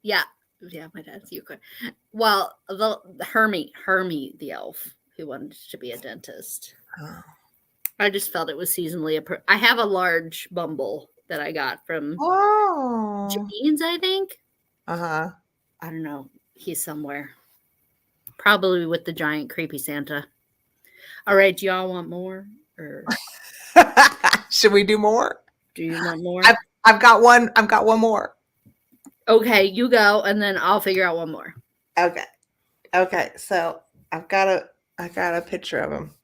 S1: Yeah, my dad's Yukon. Well, the Hermie, the elf who wanted to be a dentist.
S2: Oh.
S1: I just felt it was seasonally I have a large Bumble that I got from Janine's, I think.
S2: Uh-huh.
S1: I don't know. He's somewhere. Probably with the giant creepy Santa. All right, do y'all want more? Or
S2: should we do more?
S1: Do you want more?
S2: I've got one. I've got one more.
S1: Okay, you go, and then I'll figure out one more.
S2: Okay. So I got a picture of him.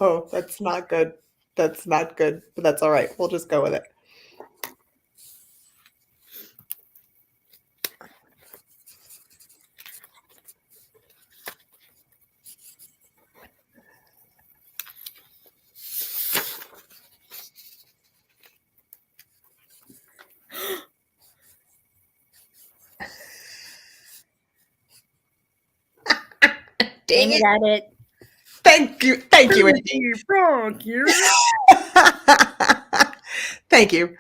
S2: Oh, that's not good. That's not good, but that's all right. We'll just go with it. Dang it.
S1: Got it.
S2: Thank you. Thank you.
S1: Thank you.
S2: Thank you.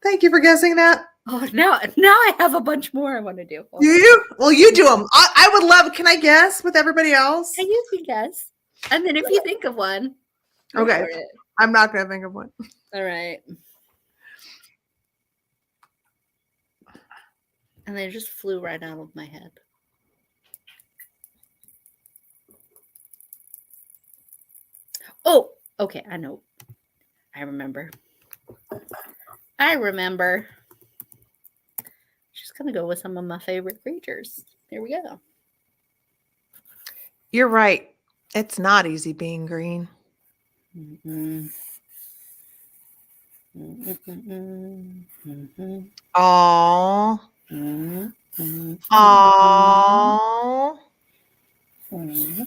S2: Thank you for guessing that.
S1: Oh, now I have a bunch more I want to do.
S2: Do you? Well, you do them. I would love. Can I guess with everybody else?
S1: You can guess. And then if you think of one.
S2: Okay. I'm not going to think of one.
S1: All right. And they just flew right out of my head. Oh, okay. I know. I remember. Just going to go with some of my favorite creatures. Here we go.
S2: You're right. It's not easy being green.
S1: Mm-hmm. Mm-hmm.
S2: Aww.
S1: Mm-hmm.
S2: Aww.
S1: Mm-hmm.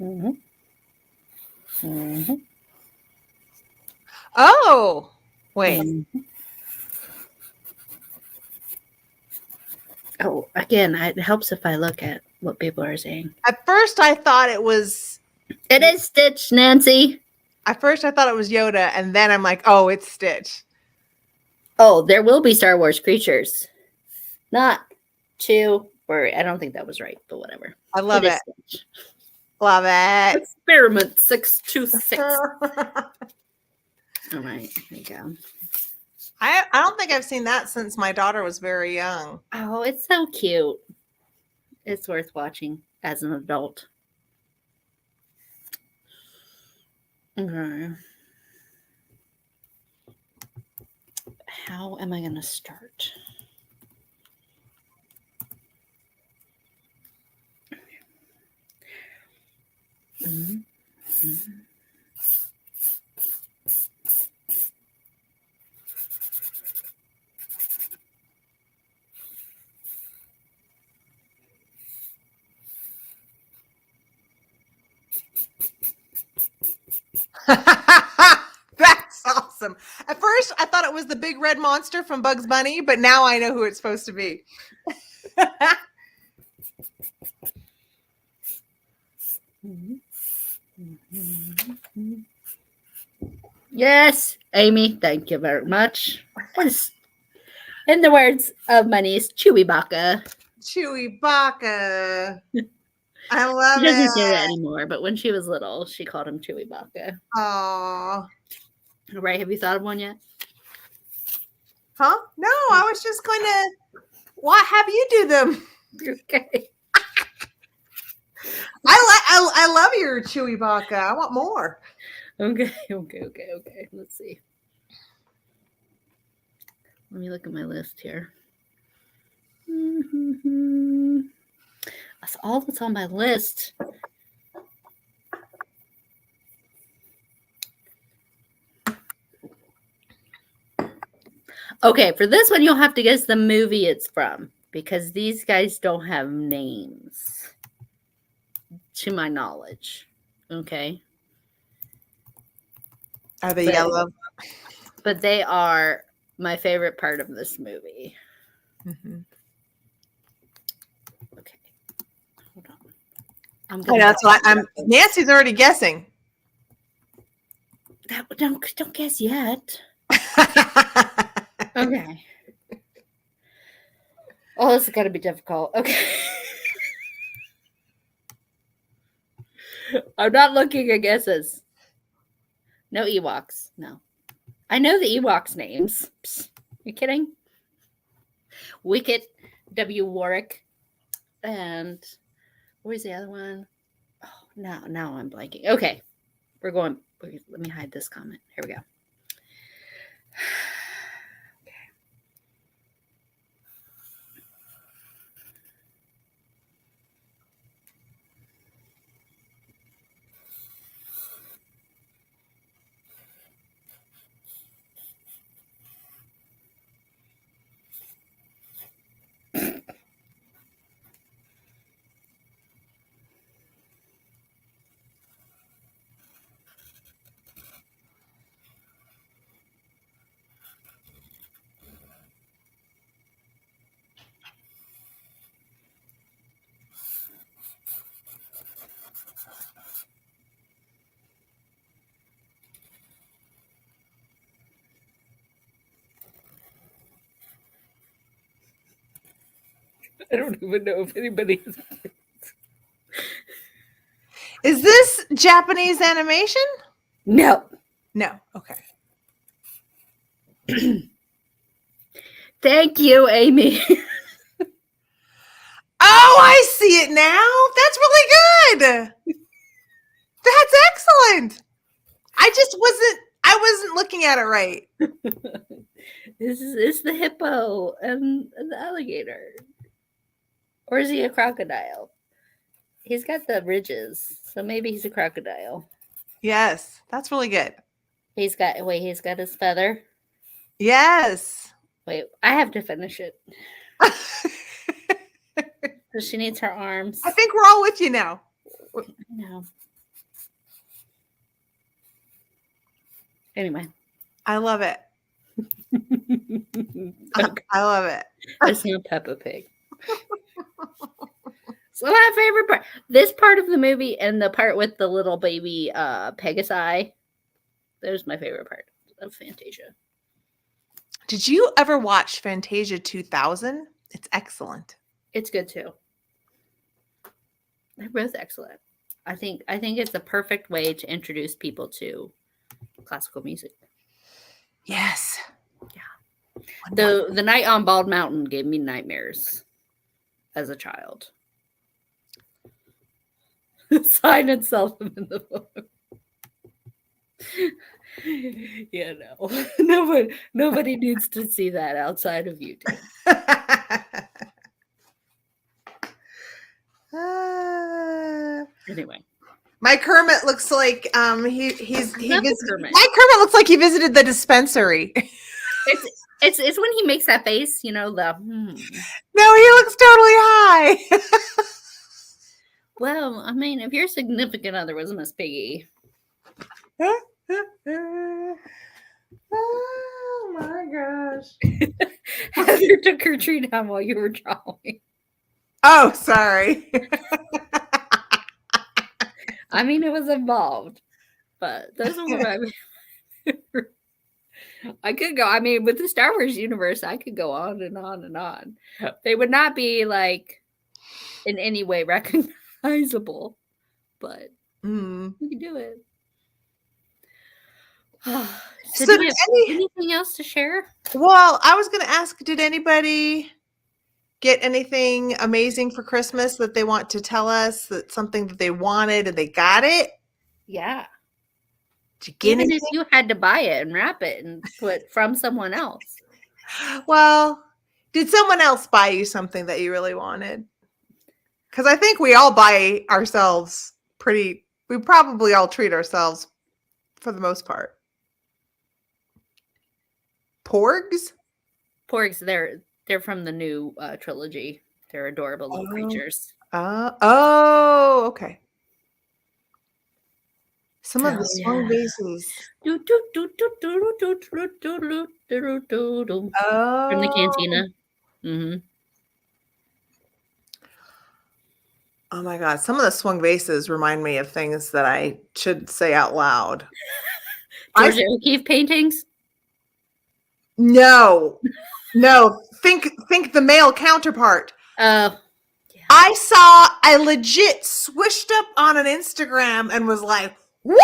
S1: Mm-hmm. Mm-hmm.
S2: Oh, wait.
S1: Mm-hmm. Oh, again, it helps if I look at what people are saying.
S2: At first, I thought it was.
S1: It is Stitch, Nancy.
S2: At first, I thought it was Yoda, and then I'm like, oh, it's Stitch.
S1: Oh, there will be Star Wars creatures. Not to worry. I don't think that was right, but whatever.
S2: I love it.
S1: Stitch.
S2: Love it.
S1: Experiment 626. All right, here you go.
S2: I don't think I've seen that since my daughter was very young.
S1: Oh, it's so cute. It's worth watching as an adult. Okay. How am I going to start? Mm-hmm. Mm-hmm.
S2: That's awesome. At first, I thought it was the big red monster from Bugs Bunny, but now I know who it's supposed to be.
S1: Yes, Amy, thank you very much. In the words of my niece, Chewy Baka.
S2: Chewy Baka. I love
S1: She doesn't
S2: it.
S1: say that anymore, but when she was little, she called him Chewy Baka.
S2: Oh.
S1: All right, have you thought of one yet?
S2: Huh? No, I was just going to. What have you do them?
S1: Okay.
S2: I love your Chewy Baka. I want more.
S1: Okay. Let's see. Let me look at my list here. That's all that's on my list. Okay, for this one, you'll have to guess the movie it's from because these guys don't have names, to my knowledge. Okay.
S2: Are they yellow?
S1: But they are my favorite part of this movie.
S2: Mm-hmm.
S1: Okay. Hold on.
S2: That's what I'm. Nancy's already guessing.
S1: Don't guess yet. Okay. Oh, this is going to be difficult. Okay. I'm not looking at guesses. No Ewoks. No. I know the Ewoks' names. Psst. You kidding? Wicket, W. Warwick, and where's the other one? Oh, now I'm blanking. Okay. We're going. Let me hide this comment. Here we go. I don't even know if anybody
S2: Is this Japanese animation?
S1: No.
S2: No. Okay.
S1: Thank you, Amy.
S2: Oh, I see it now. That's really good. That's excellent. I wasn't looking at it right.
S1: It's the hippo and the alligator. Or is he a crocodile? He's got the ridges, so maybe he's a crocodile.
S2: Yes, that's really good.
S1: He's got his feather.
S2: Yes.
S1: Wait, I have to finish it. So she needs her arms.
S2: I think we're all with you now.
S1: No. Anyway.
S2: I love it.
S1: Okay.
S2: I love it.
S1: It's not Peppa Pig. So my favorite part, this part of the movie and the part with the little baby Pegasi, there's my favorite part of Fantasia.
S2: Did you ever watch Fantasia 2000? It's excellent.
S1: It's good too. They're both excellent. I think it's a perfect way to introduce people to classical music.
S2: Yes.
S1: Yeah.
S2: Wonderful.
S1: The night on Bald Mountain gave me nightmares as a child. Sign and sell them in the book. Yeah, no. Nobody needs to see that outside of YouTube. Anyway.
S2: My Kermit looks like he visited.
S1: Kermit.
S2: My Kermit looks like he visited the dispensary.
S1: It's when he makes that face, you know, the
S2: No, he looks totally high.
S1: Well, I mean, if your significant other was Miss Piggy.
S2: Oh my gosh.
S1: Heather took her tree down while you were drawing.
S2: Oh, sorry.
S1: I mean, it was involved, but those were my. I could go. I mean, with the Star Wars universe, I could go on and on and on. They would not be like in any way recognizable, but we can do it. So do we have anything else to share?
S2: Well, I was going to ask, did anybody get anything amazing for Christmas that they want to tell us, that something that they wanted and they got it?
S1: Yeah.
S2: Did you get
S1: Even
S2: anything?
S1: if you had to buy it and wrap it and put from someone else.
S2: Well, did someone else buy you something that you really wanted? Because I think we all buy ourselves we probably all treat ourselves for the most part. Porgs?
S1: Porgs, they're from the new trilogy. They're adorable little creatures.
S2: Okay. Some of the swung vases.
S1: From the cantina. Mm-hmm.
S2: Oh my God. Some of the swung vases remind me of things that I should say out loud.
S1: Georgia O'Keeffe paintings?
S2: No. Think the male counterpart.
S1: Yeah.
S2: I legit swished up on an Instagram and was like, what?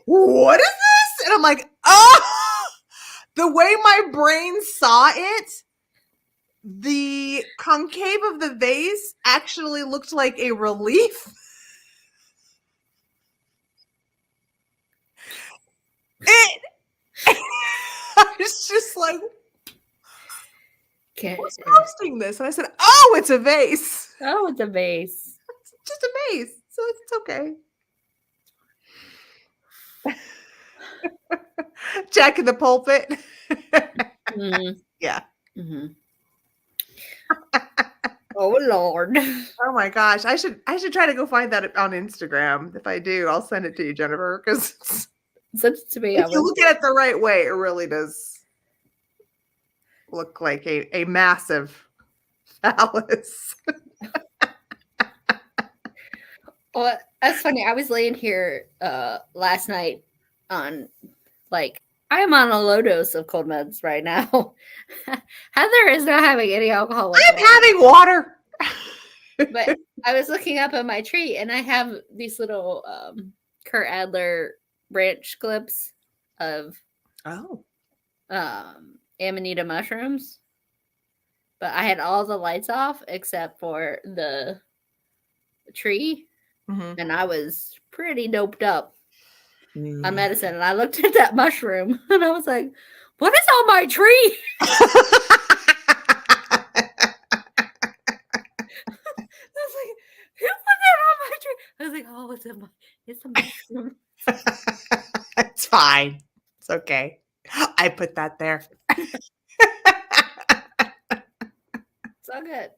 S2: What is this? And I'm like, oh, the way my brain saw it, the concave of the vase actually looked like a relief. I was just like, who's posting this? And I said, oh, it's a vase.
S1: Oh, it's a vase.
S2: It's just a vase. So it's okay. Jack in the pulpit.
S1: Mm-hmm.
S2: Yeah.
S1: Mm-hmm. Oh Lord.
S2: Oh my gosh. I should try to go find that on Instagram. If I do, I'll send it to you, Jennifer, because
S1: send it to me.
S2: If you look at it the right way, it really does look like a massive phallus.
S1: Well, that's funny. I was laying here last night on I am on a low dose of cold meds right now. Heather is not having any alcohol.
S2: I'm having water.
S1: But I was looking up at my tree and I have these little Kurt Adler branch clips of Amanita mushrooms. But I had all the lights off except for the tree. Mm-hmm. And I was pretty doped up on medicine. And I looked at that mushroom and I was like, what is on my tree? I was like, who put that on my tree? I was like, oh, it's a mushroom.
S2: It's fine. It's okay. I put that there.
S1: It's all good.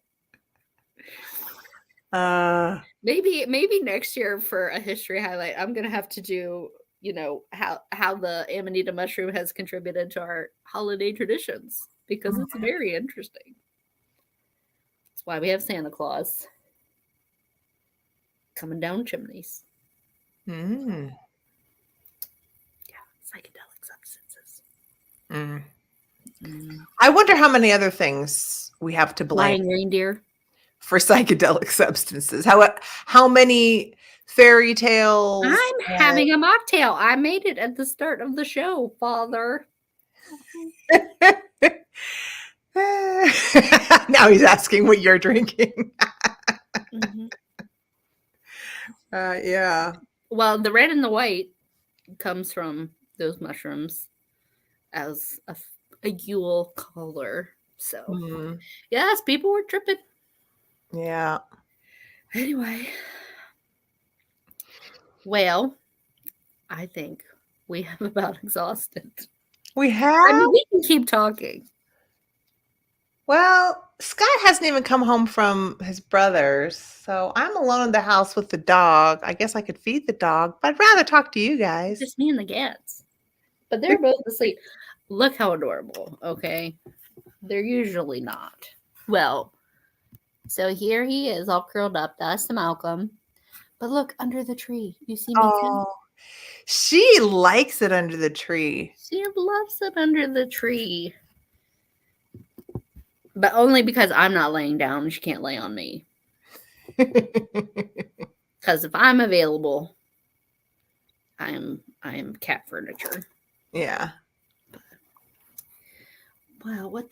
S1: Maybe next year for a history highlight, I'm gonna have to do, how the Amanita mushroom has contributed to our holiday traditions because it's very interesting. That's why we have Santa Claus coming down chimneys. Yeah, psychedelic substances.
S2: I wonder how many other things we have to blame.
S1: Flying reindeer.
S2: for psychedelic substances. How many fairy tales?
S1: I'm having a mocktail. I made it at the start of the show, Father.
S2: Now he's asking what you're drinking.
S1: Mm-hmm.
S2: Yeah.
S1: Well, the red and the white comes from those mushrooms as a Yule color. So,
S2: Mm,
S1: yes, people were tripping.
S2: yeah.
S1: Anyway, well, I think we have about exhausted.
S2: We
S1: I
S2: have.
S1: mean, we can keep talking.
S2: Well, Scott hasn't even come home from his brother's, so I'm alone in the house with the dog. I guess I could feed the dog, but I'd rather talk to you guys.
S1: Just me and the cats. But they're both asleep. Look how adorable, okay? They're usually not. Well, so here he is all curled up. That's the Malcolm. But look, under the tree. You see me too?
S2: Oh, she likes it under the tree.
S1: She loves it under the tree. But only because I'm not laying down. She can't lay on me. Because if I'm available, I am cat furniture.
S2: Yeah.
S1: Wow, what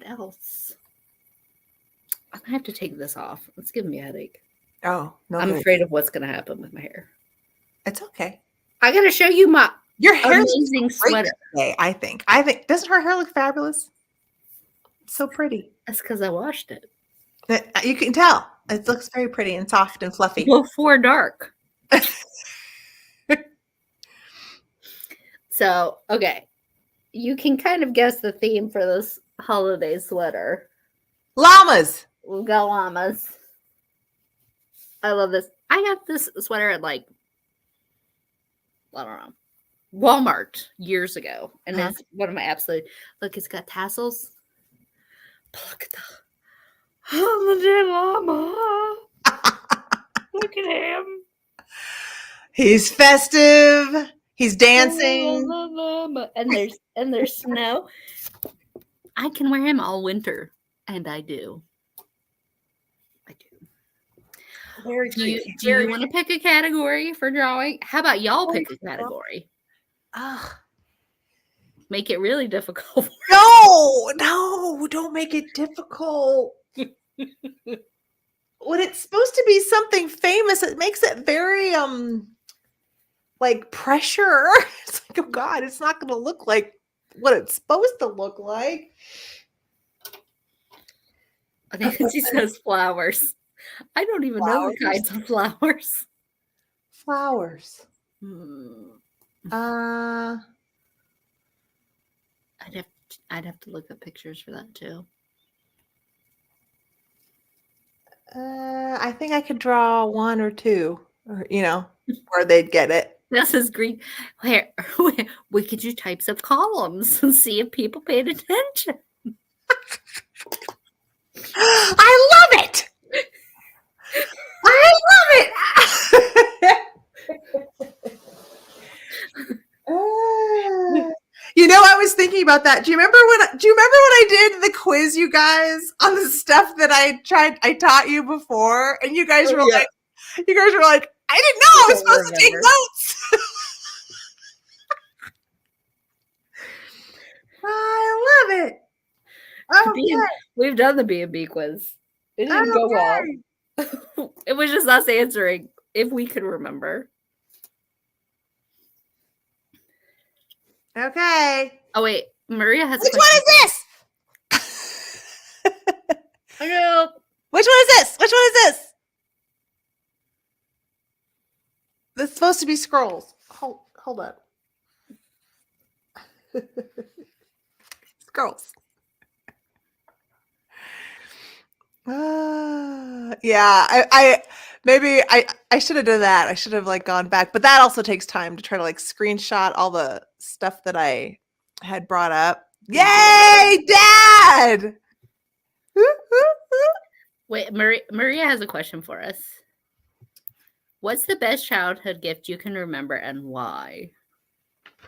S1: else? I have to take this off. It's giving me a headache.
S2: Oh, no.
S1: I'm
S2: good.
S1: afraid of what's going to happen with my hair.
S2: It's okay.
S1: I got to show you my
S2: Your hair
S1: amazing
S2: looks great
S1: sweater.
S2: today, I think. Doesn't her hair look fabulous? It's so pretty.
S1: That's because I washed it
S2: You can tell. It looks very pretty and soft and fluffy.
S1: before dark. So, okay. You can kind of guess the theme for this holiday sweater.
S2: Llamas.
S1: We've got llamas. I love this. I got this sweater at I don't know, Walmart years ago. And it's one of my absolute, look, it's got tassels. But look at the holiday llama. Look at him.
S2: He's festive. He's dancing.
S1: And there's snow. I can wear him all winter. And I do.
S2: Very
S1: Do you want to pick a category for drawing? How about y'all pick a category? Make it really difficult.
S2: No, don't make it difficult. When it's supposed to be something famous, it makes it very like pressure. It's like, oh God, it's not gonna look like what it's supposed to look like.
S1: I think she says flowers. I don't even know the kinds of flowers.
S2: Flowers.
S1: I'd have to look up pictures for that too.
S2: I think I could draw one or two, or where they'd get it.
S1: This is Greek. We could do types of columns and see if people paid attention.
S2: I love it. I love it. I was thinking about that. Do you remember when I did the quiz, you guys, on the stuff that I taught you before, and you guys were like, I didn't know I was supposed to take notes. I love it. Okay.
S1: We've done the B&B quiz. It didn't go well. It was just us answering if we could remember.
S2: Okay.
S1: Oh wait, Maria has.
S2: Which one is this?
S1: I know.
S2: Which one is this? Which one is this? This is supposed to be scrolls. Hold up. Scrolls. Yeah, I should have done that. I should have gone back, but that also takes time to try to screenshot all the stuff that I had brought up. Yay, Dad!
S1: Wait, Maria has a question for us. What's the best childhood gift you can remember and why?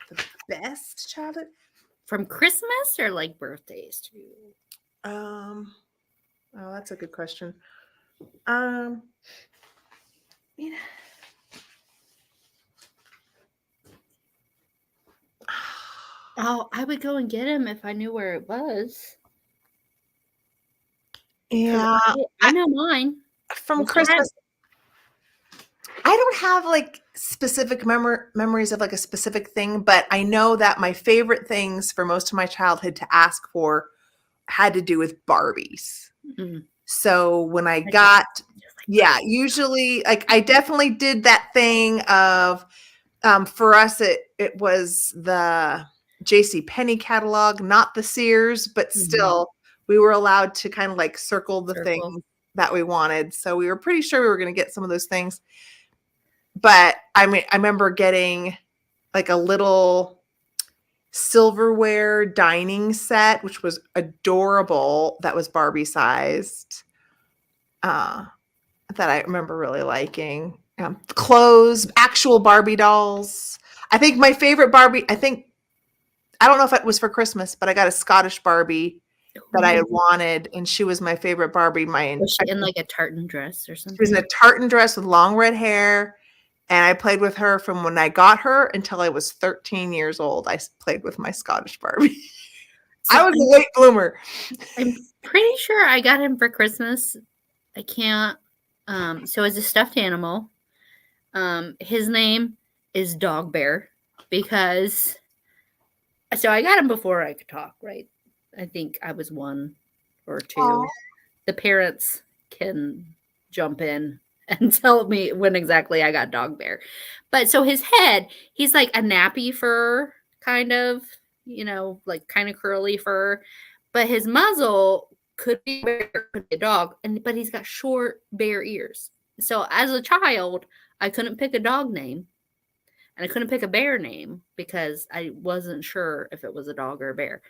S2: The best childhood?
S1: From Christmas or birthdays to you?
S2: Oh, that's a good question. Um, you know,
S1: Oh, I would go and get him if I knew where it was. 'Cause
S2: yeah,
S1: I know mine.
S2: from
S1: Yes, I have.
S2: Christmas, I don't have like specific memories of like a specific thing, but I know that my favorite things for most of my childhood to ask for had to do with Barbies.
S1: Mm,
S2: So when I
S1: I do
S2: got,
S1: just like
S2: yeah,
S1: Barbie.
S2: usually like I definitely did that thing of for us it was the JC Penney catalog, not the Sears, but
S1: Mhm.
S2: still we were allowed to kind of like circle the
S1: Circle.
S2: things that we wanted. So we were pretty sure we were going to get some of those things. But I mean, I remember getting like a little silverware dining set, which was adorable. That was Barbie sized. Uh, that I remember really liking. Clothes, actual Barbie dolls. I think my favorite Barbie, I don't know if it was for Christmas, but I got a Scottish Barbie that I had
S1: Ooh.
S2: wanted, and she was my favorite Barbie.
S1: Was she in, like, a tartan dress or
S2: She was in a
S1: something?
S2: tartan dress with long red hair, and I played with her from when I got her until I was 13 years old. Played with my Scottish Barbie.
S1: So
S2: I was a late bloomer.
S1: I'm pretty sure I got him for Christmas. I can't, so it's a stuffed animal. His name is Dog Bear because so I got him before I could talk, right? I think I was 1 or
S2: Aw.
S1: 2. The parents can jump in and tell me when exactly I got Dog Bear. But so his head, he's like a nappy fur kind of, like kind of curly fur, but his muzzle could be a bear, could be a dog, but he's got short bear ears. So as a child, I couldn't pick a dog name and I couldn't pick a bear name because I wasn't sure if it was a dog or a bear.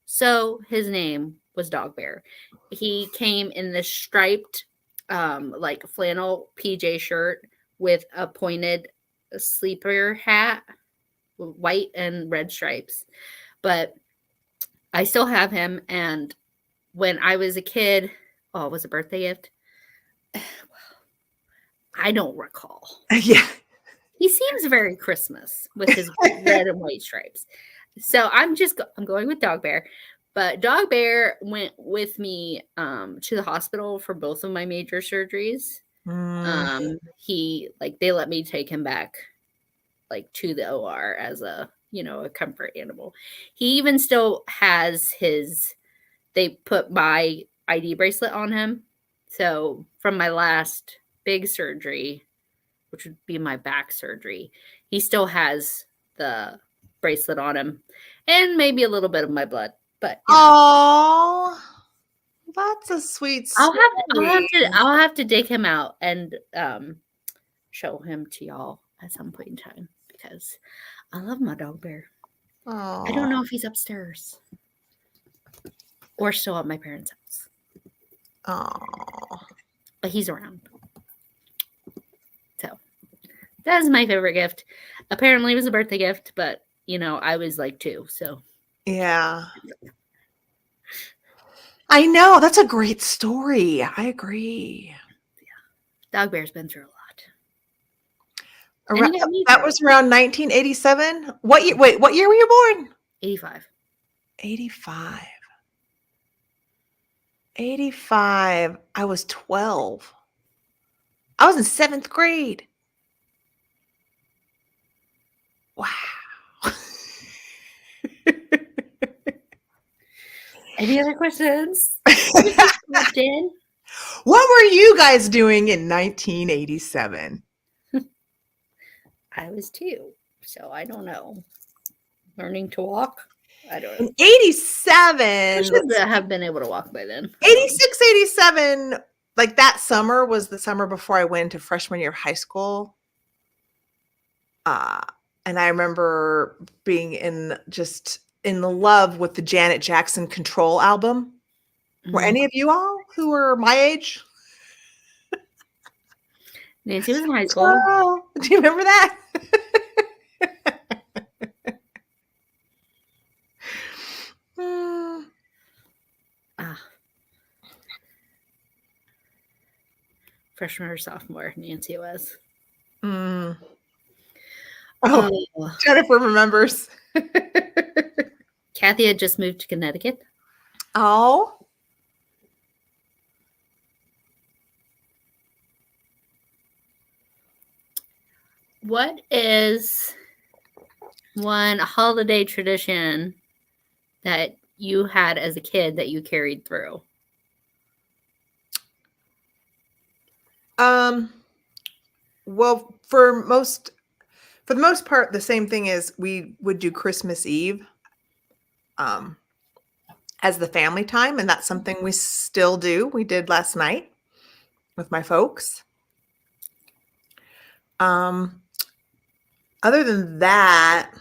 S1: So his name was Dog Bear. He came in this striped, like flannel PJ shirt with a pointed sleeper hat, white and red stripes. But I still have him. And when I was a kid, oh, it was a birthday gift. I don't recall.
S2: Yeah.
S1: He seems very Christmas with his red and white stripes. So I'm going with Dog Bear. But Dog Bear went with me to the hospital for both of my major surgeries.
S2: Mm.
S1: He like they let me take him back like to the OR as a comfort animal. He even still has his they put my ID bracelet on him. So from my last big surgery, which would be my back surgery, he still has the bracelet on him and maybe a little bit of my blood. But
S2: Oh, that's a sweet story.
S1: I'll have to dig him out and show him to y'all at some point in time because I love my Dog Bear. I
S2: Oh,
S1: don't know if he's upstairs or still at my parents' house,
S2: oh,
S1: but he's around. So that is my favorite gift. Apparently, it was a birthday gift, but I was like 2, so
S2: yeah. I know. That's a great story. I agree.
S1: Dog Bear's been through a lot, and
S2: Arou
S1: he got me
S2: That
S1: through
S2: was around 1987? What year wait, what year were you born?
S1: 85.
S2: 85. 85. I was 12. I was in 7th grade. Wow.
S1: Any other questions? You just popped in.
S2: What were you guys doing in 1987?
S1: I was 2, so I don't know. Learning to walk? I don't know.
S2: In
S1: I
S2: 87,
S1: should have been able to walk by then. I don't know.
S2: 86, 87, like that summer was the summer before I went into freshman year of high school. Uh, and I remember being just in love with the Janet Jackson Control album. Were
S1: Mm.
S2: any of you all who were my age?
S1: Nancy was in high school.
S2: Control. Do you remember that? Hmm.
S1: Ah, freshman or sophomore. Nancy was.
S2: Mm. Oh, Jennifer remembers.
S1: Kathy had just moved to Connecticut.
S2: Oh.
S1: What is one holiday tradition that you had as a kid that you carried through?
S2: Well, for the most part, the same thing is we would do Christmas Eve as the family time, and that's something we still do. We did last night with my folks. Other than that,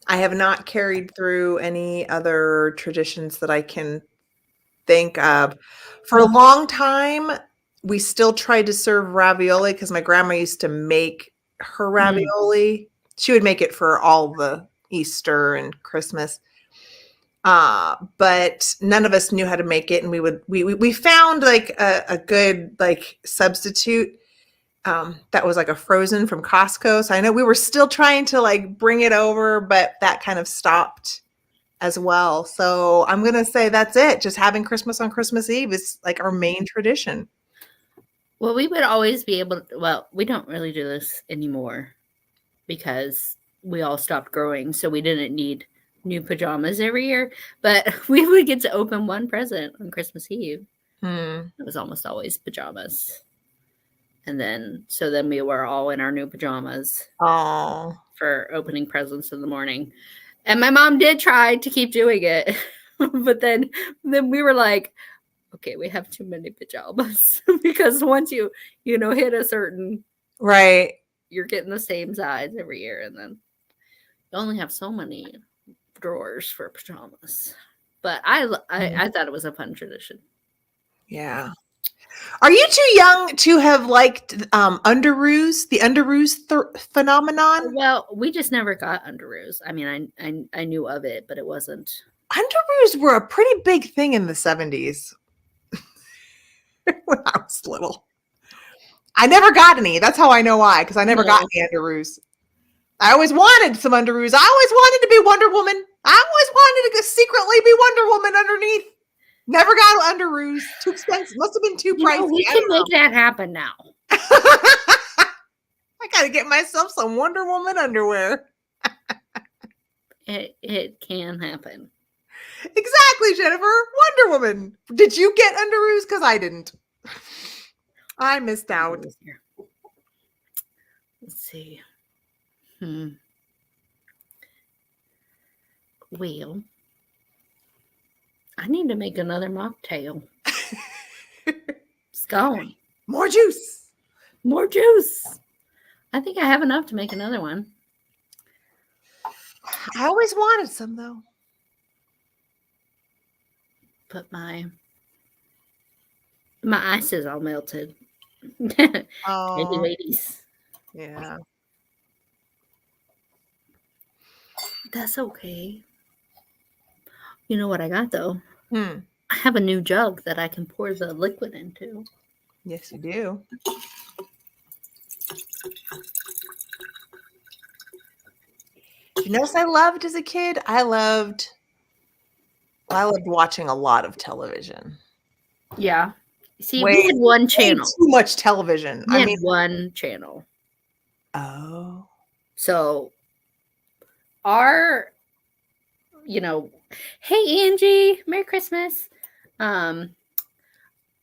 S2: I have not carried through any other traditions that I can think of. For a long time, we still tried to serve ravioli because my grandma used to make her ravioli. She would make it for all the Easter and Christmas. But none of us knew how to make it, and we found like a good like substitute that was like a frozen from Costco. So I know we were still trying to like bring it over, but that kind of stopped as well. So I'm gonna say that's it. Just having Christmas on Christmas Eve is like our main tradition.
S1: Well, we would always be able to, well, we don't really do this anymore because we all stopped growing, so we didn't need new pajamas every year, but we would get to open one present on Christmas Eve. It was almost always pajamas. And then we were all in our new pajamas for opening presents in the morning. And my mom did try to keep doing it, but then we were like, okay, we have too many pajamas because once you hit a certain
S2: right,
S1: you're getting the same size every year, and then you only have so many drawers for pajamas. But I thought it was a fun tradition.
S2: Yeah. Are you too young to have liked underoos, the underoos phenomenon?
S1: Well, we just never got underoos. I mean, I knew of it, but it wasn't.
S2: Underoos were a pretty big thing in the 70s when I was little. I never got any. That's how I know why, because I never got any underoos. I always wanted some underoos. I always wanted to be Wonder Woman. I always wanted to secretly be Wonder Woman underneath. Never got underoos. Too expensive. Must have been too pricey.
S1: We can make that happen now.
S2: I got to get myself some Wonder Woman underwear.
S1: It can happen.
S2: Exactly, Jennifer. Wonder Woman. Did you get underoos? Because I didn't. I missed out.
S1: Let's see. Well, I need to make another mocktail. It's gone.
S2: More juice.
S1: More juice. I think I have enough to make another one.
S2: I always wanted some, though.
S1: But my ice is all melted.
S2: Oh,
S1: Thank you, ladies.
S2: Yeah.
S1: That's okay. You know what I got, though?
S2: I
S1: have a new jug that I can pour the liquid into.
S2: Yes, you do. You notice I loved as a kid? I loved watching a lot of television.
S1: Yeah. See, we had one channel.
S2: Too much television.
S1: We had one channel.
S2: Oh.
S1: So our, hey Angie, Merry Christmas. Our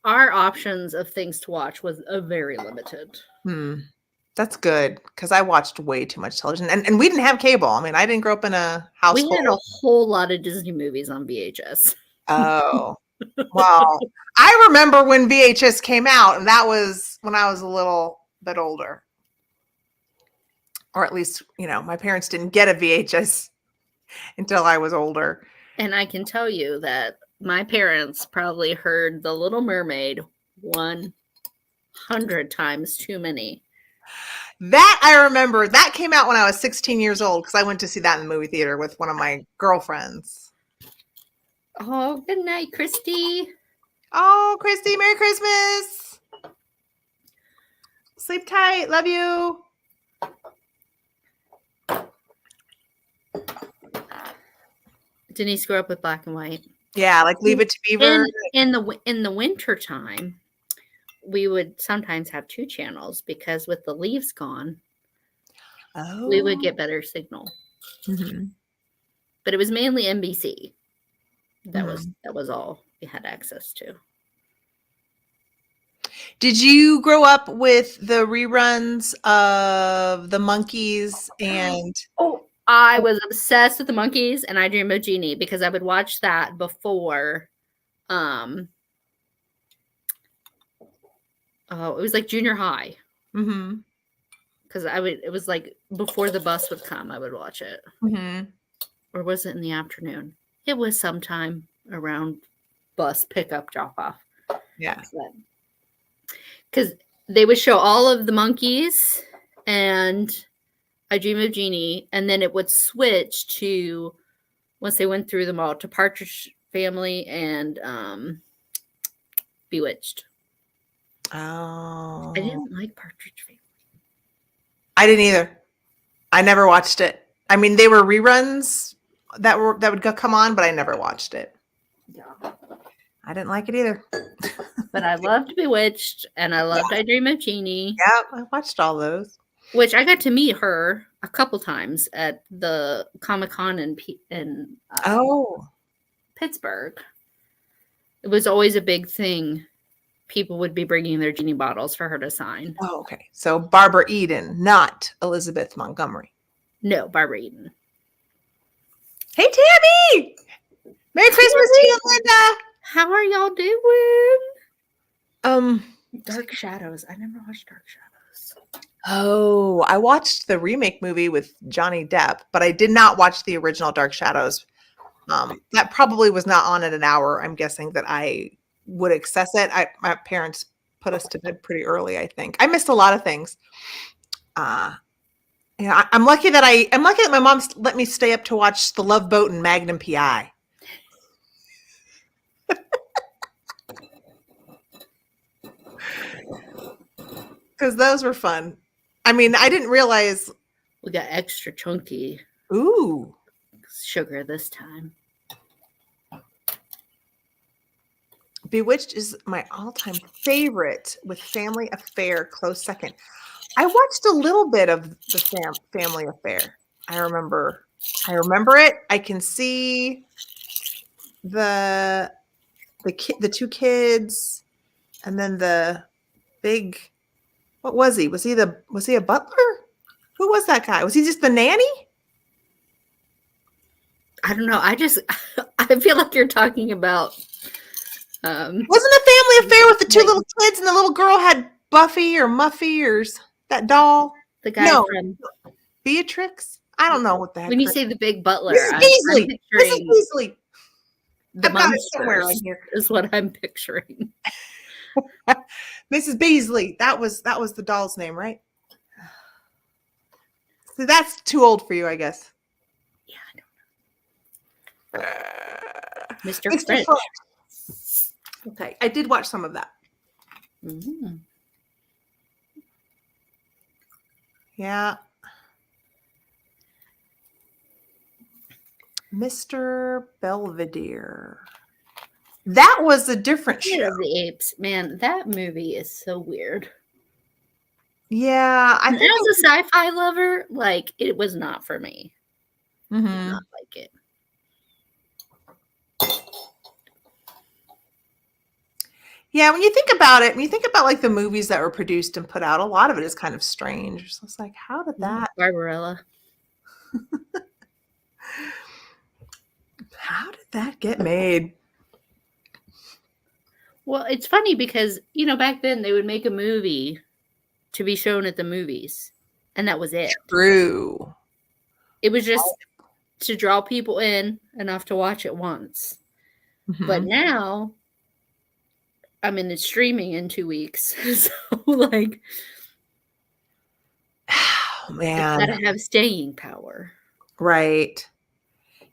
S1: options of things to watch was very limited.
S2: That's good, because I watched way too much television, and we didn't have cable. I mean, I didn't grow up in a household.
S1: We had a whole lot of Disney movies on VHS.
S2: Oh, well, I remember when VHS came out, and that was when I was a little bit older. Or at least, my parents didn't get a VHS until I was older.
S1: And I can tell you that my parents probably heard The Little Mermaid 100 times too many.
S2: That I remember. That came out when I was 16 years old, because I went to see that in the movie theater with one of my girlfriends.
S1: Oh, good night, Christy.
S2: Oh, Christy, Merry Christmas. Sleep tight. Love you.
S1: Denise grew up with black and white.
S2: Yeah, like Leave It to Beaver.
S1: In the winter time, we would sometimes have 2 channels because with the leaves gone, we would get better signal.
S2: Mhm.
S1: But it was mainly NBC. That
S2: Mhm.
S1: was all we had access to.
S2: Did you grow up with the reruns of the Monkees and
S1: Oh, I was obsessed with the Monkees and I Dream of Jeannie because I would watch that before oh, it was like junior high.
S2: Mhm.
S1: Because it was like before the bus would come, I would watch it.
S2: Mhm.
S1: Or was it in the afternoon? It was sometime around bus pickup drop off.
S2: Yeah.
S1: Because they would show all of the Monkees and I Dream of Jeannie, and then it would switch to once they went through them all to Partridge Family and Bewitched.
S2: Oh.
S1: I didn't like Partridge Family.
S2: I didn't either. I never watched it. I mean, they were reruns that would come on, but I never watched it.
S1: Yeah.
S2: I didn't like it either.
S1: But I loved Bewitched and I loved I Dream of Jeannie.
S2: Yeah, I watched all those.
S1: Which I got to meet her a couple times at the Comic-Con in Pittsburgh. It was always a big thing. People would be bringing their genie bottles for her to sign.
S2: Oh, okay. So Barbara Eden, not Elizabeth Montgomery.
S1: No, Barbara Eden.
S2: Hey, Tammy! Merry Christmas to you, Linda!
S1: How are y'all doing? Dark Shadows. I never watched Dark Shadows.
S2: Oh, I watched the remake movie with Johnny Depp, but I did not watch the original Dark Shadows. That probably was not on at an hour. I'm guessing that I would access it. My parents put us to bed pretty early, I think. I missed a lot of things. I'm lucky that my mom let me stay up to watch The Love Boat and Magnum PI. Because those were fun. I mean, I didn't realize.
S1: We got extra chunky.
S2: Ooh.
S1: Sugar this time.
S2: Bewitched is my all-time favorite, with Family Affair close second. I watched a little bit of the Family Affair. I remember it. I can see the 2 kids, and then the big. What was he? Was he a butler? Who was that guy? Was he just the nanny?
S1: I don't know. I feel like you're talking about.
S2: Wasn't a Family Affair with the 2 little kids and the little girl had Buffy or Muffy or that doll?
S1: The guy from
S2: Beatrix? I don't know what the heck.
S1: When you say the big butler,
S2: Mrs. Beasley. Mrs. Beasley.
S1: The monster is what I'm picturing.
S2: Mrs. Beasley. That was the doll's name, right? So that's too old for you, I guess.
S1: Yeah, I don't know. Mr.
S2: French. Okay, I did watch some of that.
S1: Mm-hmm.
S2: Yeah. Mr. Belvedere. That was a different show.
S1: Planet of the Apes. Man, that movie is so weird.
S2: Yeah. I think
S1: as a sci-fi lover, like, it was not for me.
S2: Mm-hmm.
S1: I did not like it.
S2: Yeah, when you think about like the movies that were produced and put out, a lot of it is kind of strange. So it's like, how did that?
S1: Barbarella.
S2: How did that get made?
S1: Well, it's funny because, back then they would make a movie to be shown at the movies, and that was it.
S2: True.
S1: It was just to draw people in enough to watch it once. Mm-hmm. But now, I'm in the streaming in 2 weeks. So, like,
S2: oh, man.
S1: It's got to have staying power.
S2: Right.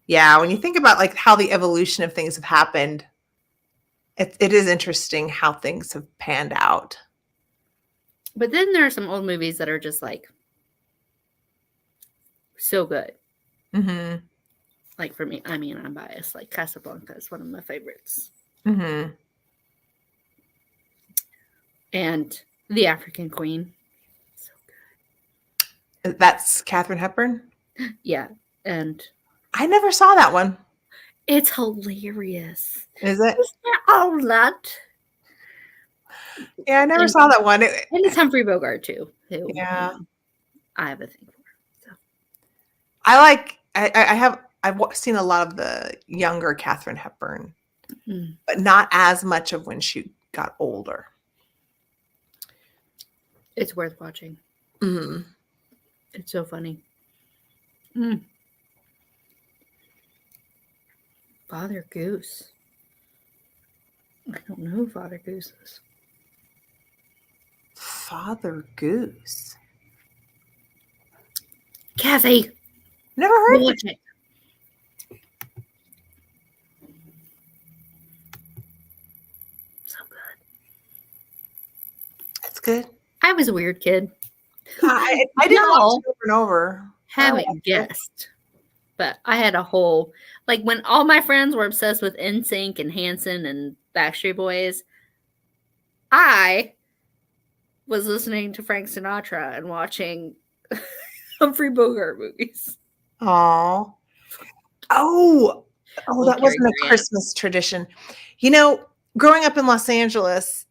S2: Yeah, when you think about, like, how the evolution of things have happened, it is interesting how things have panned out.
S1: But then there are some old movies that are just like so good.
S2: Mm-hmm.
S1: Like for me, I mean, I'm biased. Like Casablanca is one of my favorites,
S2: Mm-hmm.
S1: and The African Queen. So
S2: That's Katharine Hepburn.
S1: good. Yeah, and
S2: I never saw that one.
S1: it's hilarious.
S2: Is it?
S1: Isn't that all that?
S2: Yeah, I never
S1: And,
S2: saw that one.
S1: and it's Humphrey Bogart too, who
S2: Yeah.
S1: I have a thing for. So.
S2: I like. I've seen a lot of the younger Katharine Hepburn, but not as much of when she got older.
S1: It's worth watching.
S2: Mm-hmm.
S1: It's so funny. Father Goose. I don't know who Father Goose is.
S2: Father Goose.
S1: Kathy,
S2: Never heard of
S1: watch it. So good.
S2: That's good.
S1: I was a weird kid.
S2: I didn't watch it over and over.
S1: Haven't guessed. But I had a whole, like when all my friends were obsessed with NSYNC and Hanson and Backstreet Boys, I was listening to Frank Sinatra and watching Humphrey Bogart movies.
S2: Oh, that wasn't a Christmas tradition. You know, growing up in Los Angeles,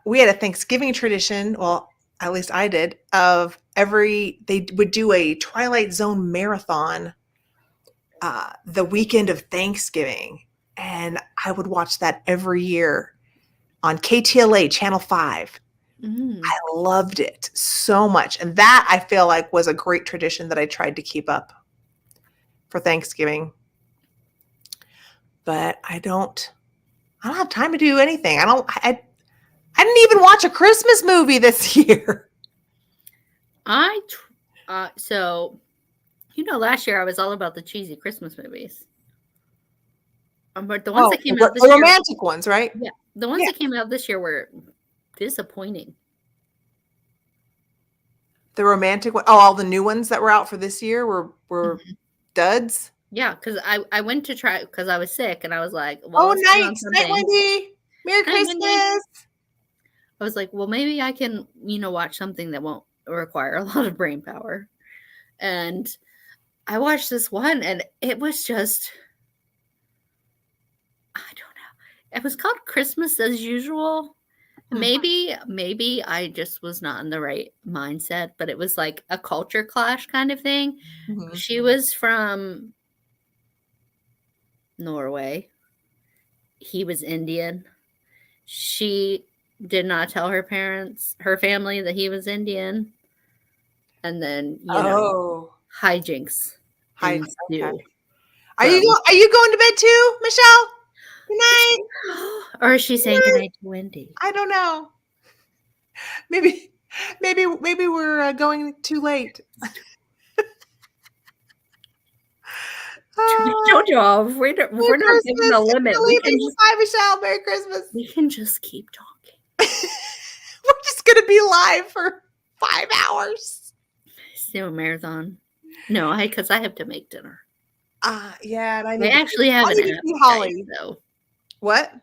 S2: we had a Thanksgiving tradition. Well, at least I did. They would do a Twilight Zone marathon the weekend of Thanksgiving, and I would watch that every year on KTLA Channel 5. I loved it so much, and that I feel like was a great tradition that I tried to keep up for Thanksgiving. But I don't have time to do anything. I didn't even watch a Christmas movie this year.
S1: So, last year I was all about the cheesy Christmas movies. But the ones that came out this
S2: year,
S1: the
S2: romantic ones, right?
S1: Yeah, the ones that came out this year were disappointing.
S2: The romantic one. Oh, all the new ones that were out for this year were duds.
S1: Yeah, because I went to try because I was sick and I was like, well,
S2: night, Wendy. Merry Christmas.
S1: Wendy. I was like, well, maybe I can, watch something that won't require a lot of brain power. And I watched this one and it was just, I don't know. It was called Christmas as Usual. Maybe I just was not in the right mindset, but it was like a culture clash kind of thing. Mm-hmm. She was from Norway. He was Indian. She did not tell her family that he was Indian. And then, hijinks.
S2: Okay. Are you going to bed too, Michelle? Good night.
S1: Or is she saying good night to Wendy?
S2: I don't know. Maybe we're going too late.
S1: Jojo, we're not giving a limit.
S2: Bye, Michelle. Merry Christmas.
S1: We can just keep talking.
S2: We're just gonna be live for 5 hours.
S1: Still a marathon. No, because I have to make dinner.
S2: Yeah, and
S1: I actually have an appetite, though.
S2: What?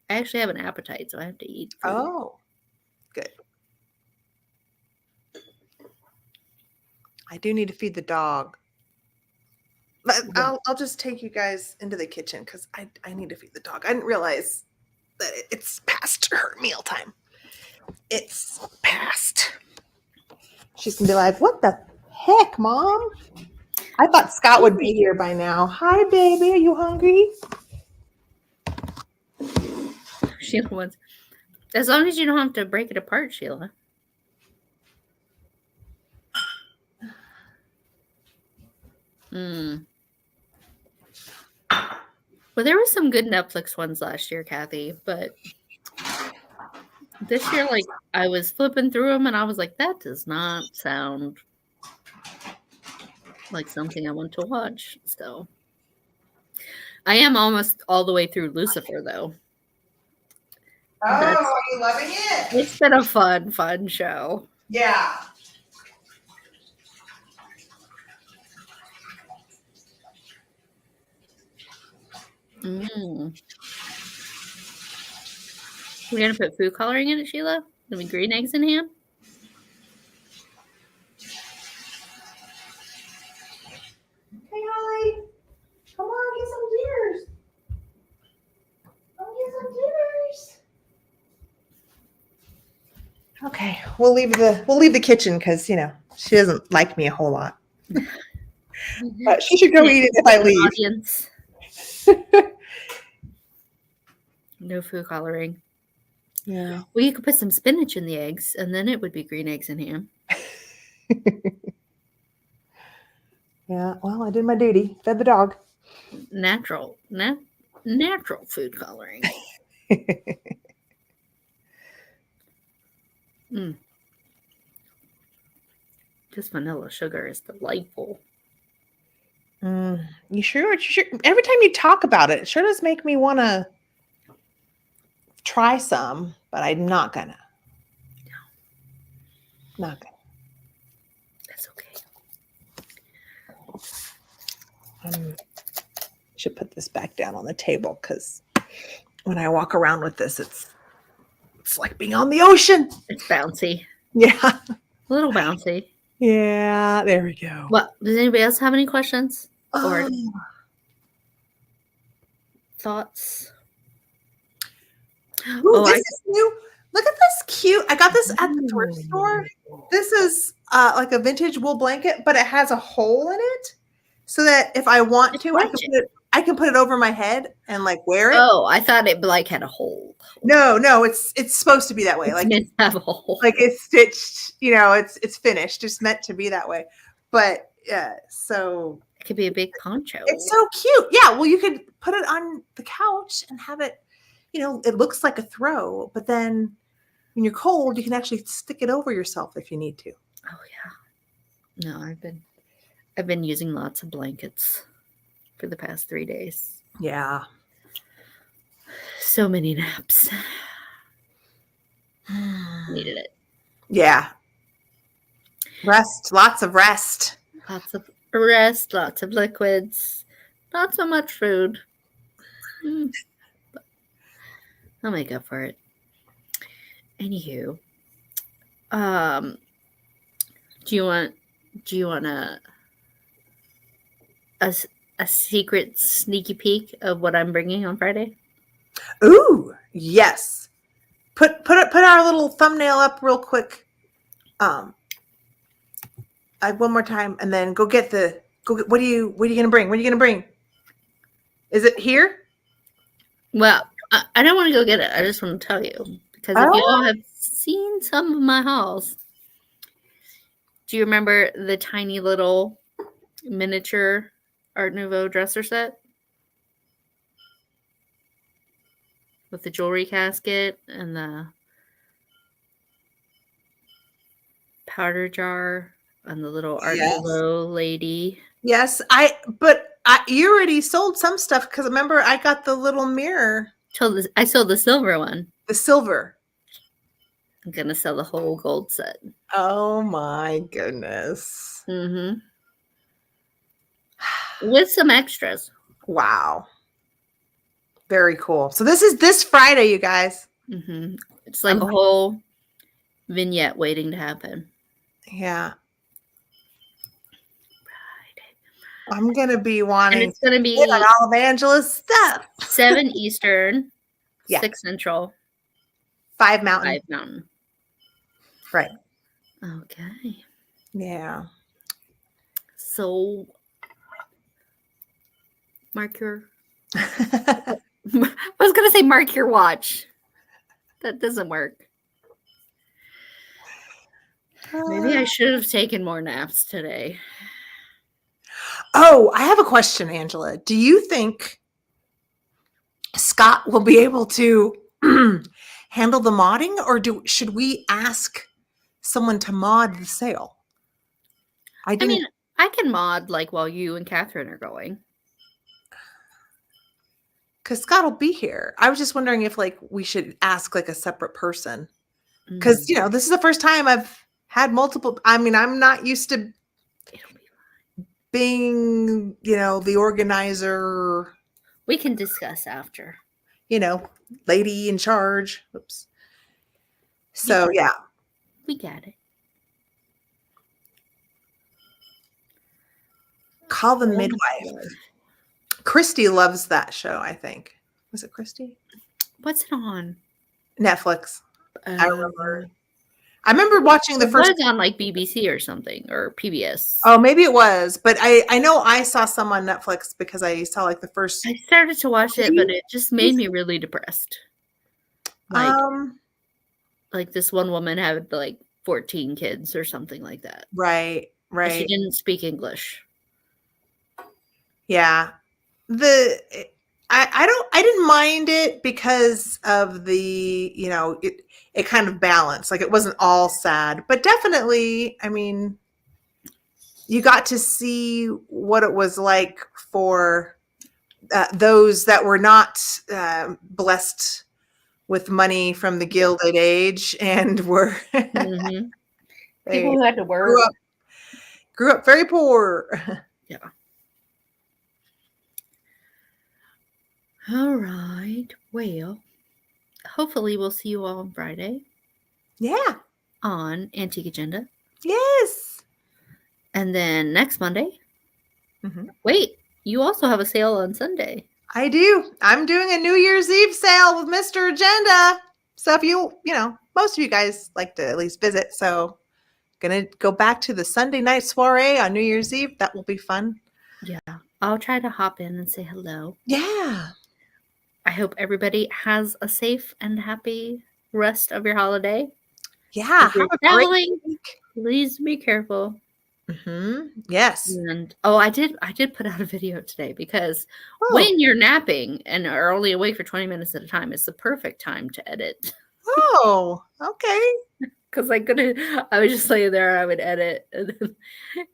S1: I actually have an appetite, so I have to eat food.
S2: Oh, good. I do need to feed the dog. But I'll just take you guys into the kitchen because I need to feed the dog. I didn't realize that it's past her mealtime. It's past. She's gonna be like, "What the heck, Mom?" I thought Scott would be here by now. Hi, baby. Are you hungry?
S1: Sheila wants, as long as you don't have to break it apart, Sheila. Well, there were some good Netflix ones last year, Kathy, but this year, like, I was flipping through them and I was like, that does not sound like something I want to watch. So I am almost all the way through Lucifer, though. That's
S2: are you loving it?
S1: it's been a fun show.
S2: Yeah.
S1: Mm. We're gonna put food coloring in it, Sheila. Gonna be green eggs and ham.
S2: Hey, Holly. Come on, get some dinners. Come get some dinners. Okay, we'll leave the kitchen because she doesn't like me a whole lot. But she should go eat it if I leave.
S1: Audience. No food coloring.
S2: Yeah.
S1: Well, you could put some spinach in the eggs, and then it would be green eggs and ham.
S2: Yeah. Well, I did my duty. Fed the dog.
S1: Natural food coloring. Mm. Just vanilla sugar is delightful.
S2: You sure? Every time you talk about it, it sure does make me want to try some, but I'm not gonna. Not gonna.
S1: That's okay.
S2: Should put this back down on the table because when I walk around with this, it's like being on the ocean.
S1: It's bouncy.
S2: Yeah.
S1: A little bouncy.
S2: Yeah. There we go.
S1: Well, does anybody else have any questions or thoughts?
S2: Ooh, this is new. Look at this cute. I got this at the thrift store. This is like a vintage wool blanket, but it has a hole in it so that if I want to, I can put it over my head and like wear it.
S1: Oh, I thought it like had a hole.
S2: No, it's supposed to be that way.
S1: It's
S2: like
S1: meant to have a hole.
S2: Like it's stitched. It's finished. It's meant to be that way. But so
S1: it could be a big poncho.
S2: It's so cute. Yeah. Well, you could put it on the couch and have it. It looks like a throw, but then when you're cold, you can actually stick it over yourself if you need to.
S1: Oh yeah. No, I've been using lots of blankets for the past 3 days.
S2: Yeah.
S1: So many naps. Needed it.
S2: Yeah. Rest. Lots of rest.
S1: Lots of rest. Lots of liquids. Not so much food. But I'll make up for it. Anywho, do you want a secret sneaky peek of what I'm bringing on Friday?
S2: Ooh, yes. Put our little thumbnail up real quick. One more time, and then go get. What are you gonna bring? What are you gonna bring? Is it here?
S1: Well, I don't want to go get it. I just want to tell you because if you all have seen some of my hauls, do you remember the tiny little miniature Art Nouveau dresser set with the jewelry casket and the powder jar and the little Art Nouveau lady?
S2: Yes, you already sold some stuff because remember I got the little mirror.
S1: I sold the silver one.
S2: The silver.
S1: I'm gonna sell the whole gold set.
S2: Oh my goodness.
S1: Mm-hmm. With some extras.
S2: Wow. Very cool. So this is this Friday, you guys.
S1: Mm-hmm. It's like a whole vignette waiting to happen.
S2: Yeah. I'm gonna be wanting.
S1: And it's gonna be
S2: on all of Angela's stuff.
S1: 7 Eastern, 6 Central,
S2: 5 Mountain.
S1: 5 Mountain.
S2: Right.
S1: Okay.
S2: Yeah.
S1: So mark your. I was gonna say mark your watch. That doesn't work. Maybe I should have taken more naps today.
S2: Oh, I have a question, Angela. Do you think Scott will be able to handle the modding, or should we ask someone to mod the sale?
S1: I mean, I can mod like while you and Catherine are going.
S2: because Scott will be here. I was just wondering if like we should ask like a separate person because
S1: Mm,
S2: this is the first time I've had multiple. I mean, I'm not used to
S1: it'll be
S2: being the organizer,
S1: We can discuss after.
S2: lady in charge. Oops.
S1: We
S2: So
S1: got,
S2: yeah,
S1: we got it.
S2: call the
S1: Call the
S2: midwife.
S1: midwife.
S2: Christy loves that show. I think was it Christy?
S1: What's it on?
S2: Netflix. I
S1: Um,
S2: remember. I remember watching the
S1: it
S2: first.
S1: was on like BBC or something or PBS.
S2: Oh, maybe it was, but I know I saw some on Netflix because I saw like the first.
S1: I started to watch it, but it just made me really depressed. Like this one woman had like 14 kids or something like that.
S2: Right,
S1: And she
S2: right.
S1: didn't speak English.
S2: Yeah. I didn't mind it because of the, it kind of balanced. Like it wasn't all sad, but definitely, I mean, you got to see what it was like for those that were not blessed with money from the Gilded Age and were
S1: Mm-hmm.
S2: they
S1: People who had to work.
S2: grew up very poor.
S1: Yeah. All right. Well, hopefully we'll see you all on Friday
S2: Yeah.
S1: on Antique Agenda.
S2: Yes.
S1: And then next Monday.
S2: Mhm.
S1: Wait, you also have a sale on Sunday.
S2: I do. I'm doing a New Year's Eve sale with Mr. Agenda. So if most of you guys like to at least visit. So gonna go back to the Sunday night soiree on New Year's Eve. That will be fun.
S1: Yeah. I'll try to hop in and say hello.
S2: Yeah.
S1: I hope everybody has a safe and happy rest of your holiday.
S2: Yeah.
S1: If you're
S2: Have a
S1: traveling,
S2: great week.
S1: please be careful.
S2: Yes.
S1: And I did put out a video today because
S2: Oh.
S1: when you're napping and are only awake for 20 minutes at a time, it's the perfect time to edit.
S2: Oh, okay.
S1: Because I was just laying there, I would edit. And then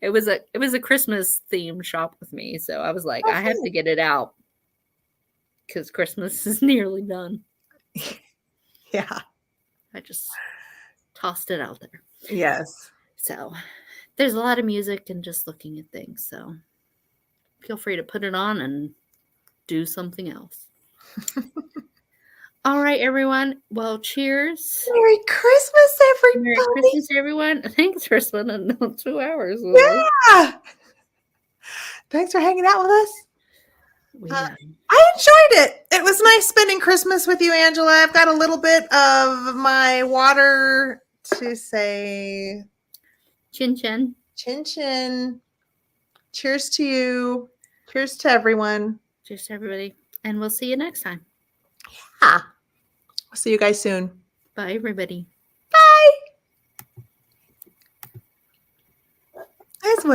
S1: it was a Christmas themed shop with me, so I was like, I have to get it out because Christmas is nearly done.
S2: Yeah.
S1: I just tossed it out there.
S2: Yes.
S1: So there's a lot of music and just looking at things. So feel free to put it on and do something else. All right, everyone. Well, cheers.
S2: Merry Christmas, everybody.
S1: Merry Christmas, everyone. Thanks for spending 2 hours with us.
S2: Yeah. Thanks for hanging out with us.
S1: Yeah.
S2: I enjoyed it. It was nice spending Christmas with you, Angela. I've got a little bit of my water to say
S1: Chin chin.
S2: chin chin. Cheers to you. Cheers to everyone.
S1: Cheers to everybody. And we'll see you next time.
S2: Yeah. I'll see you guys soon.
S1: Bye, everybody.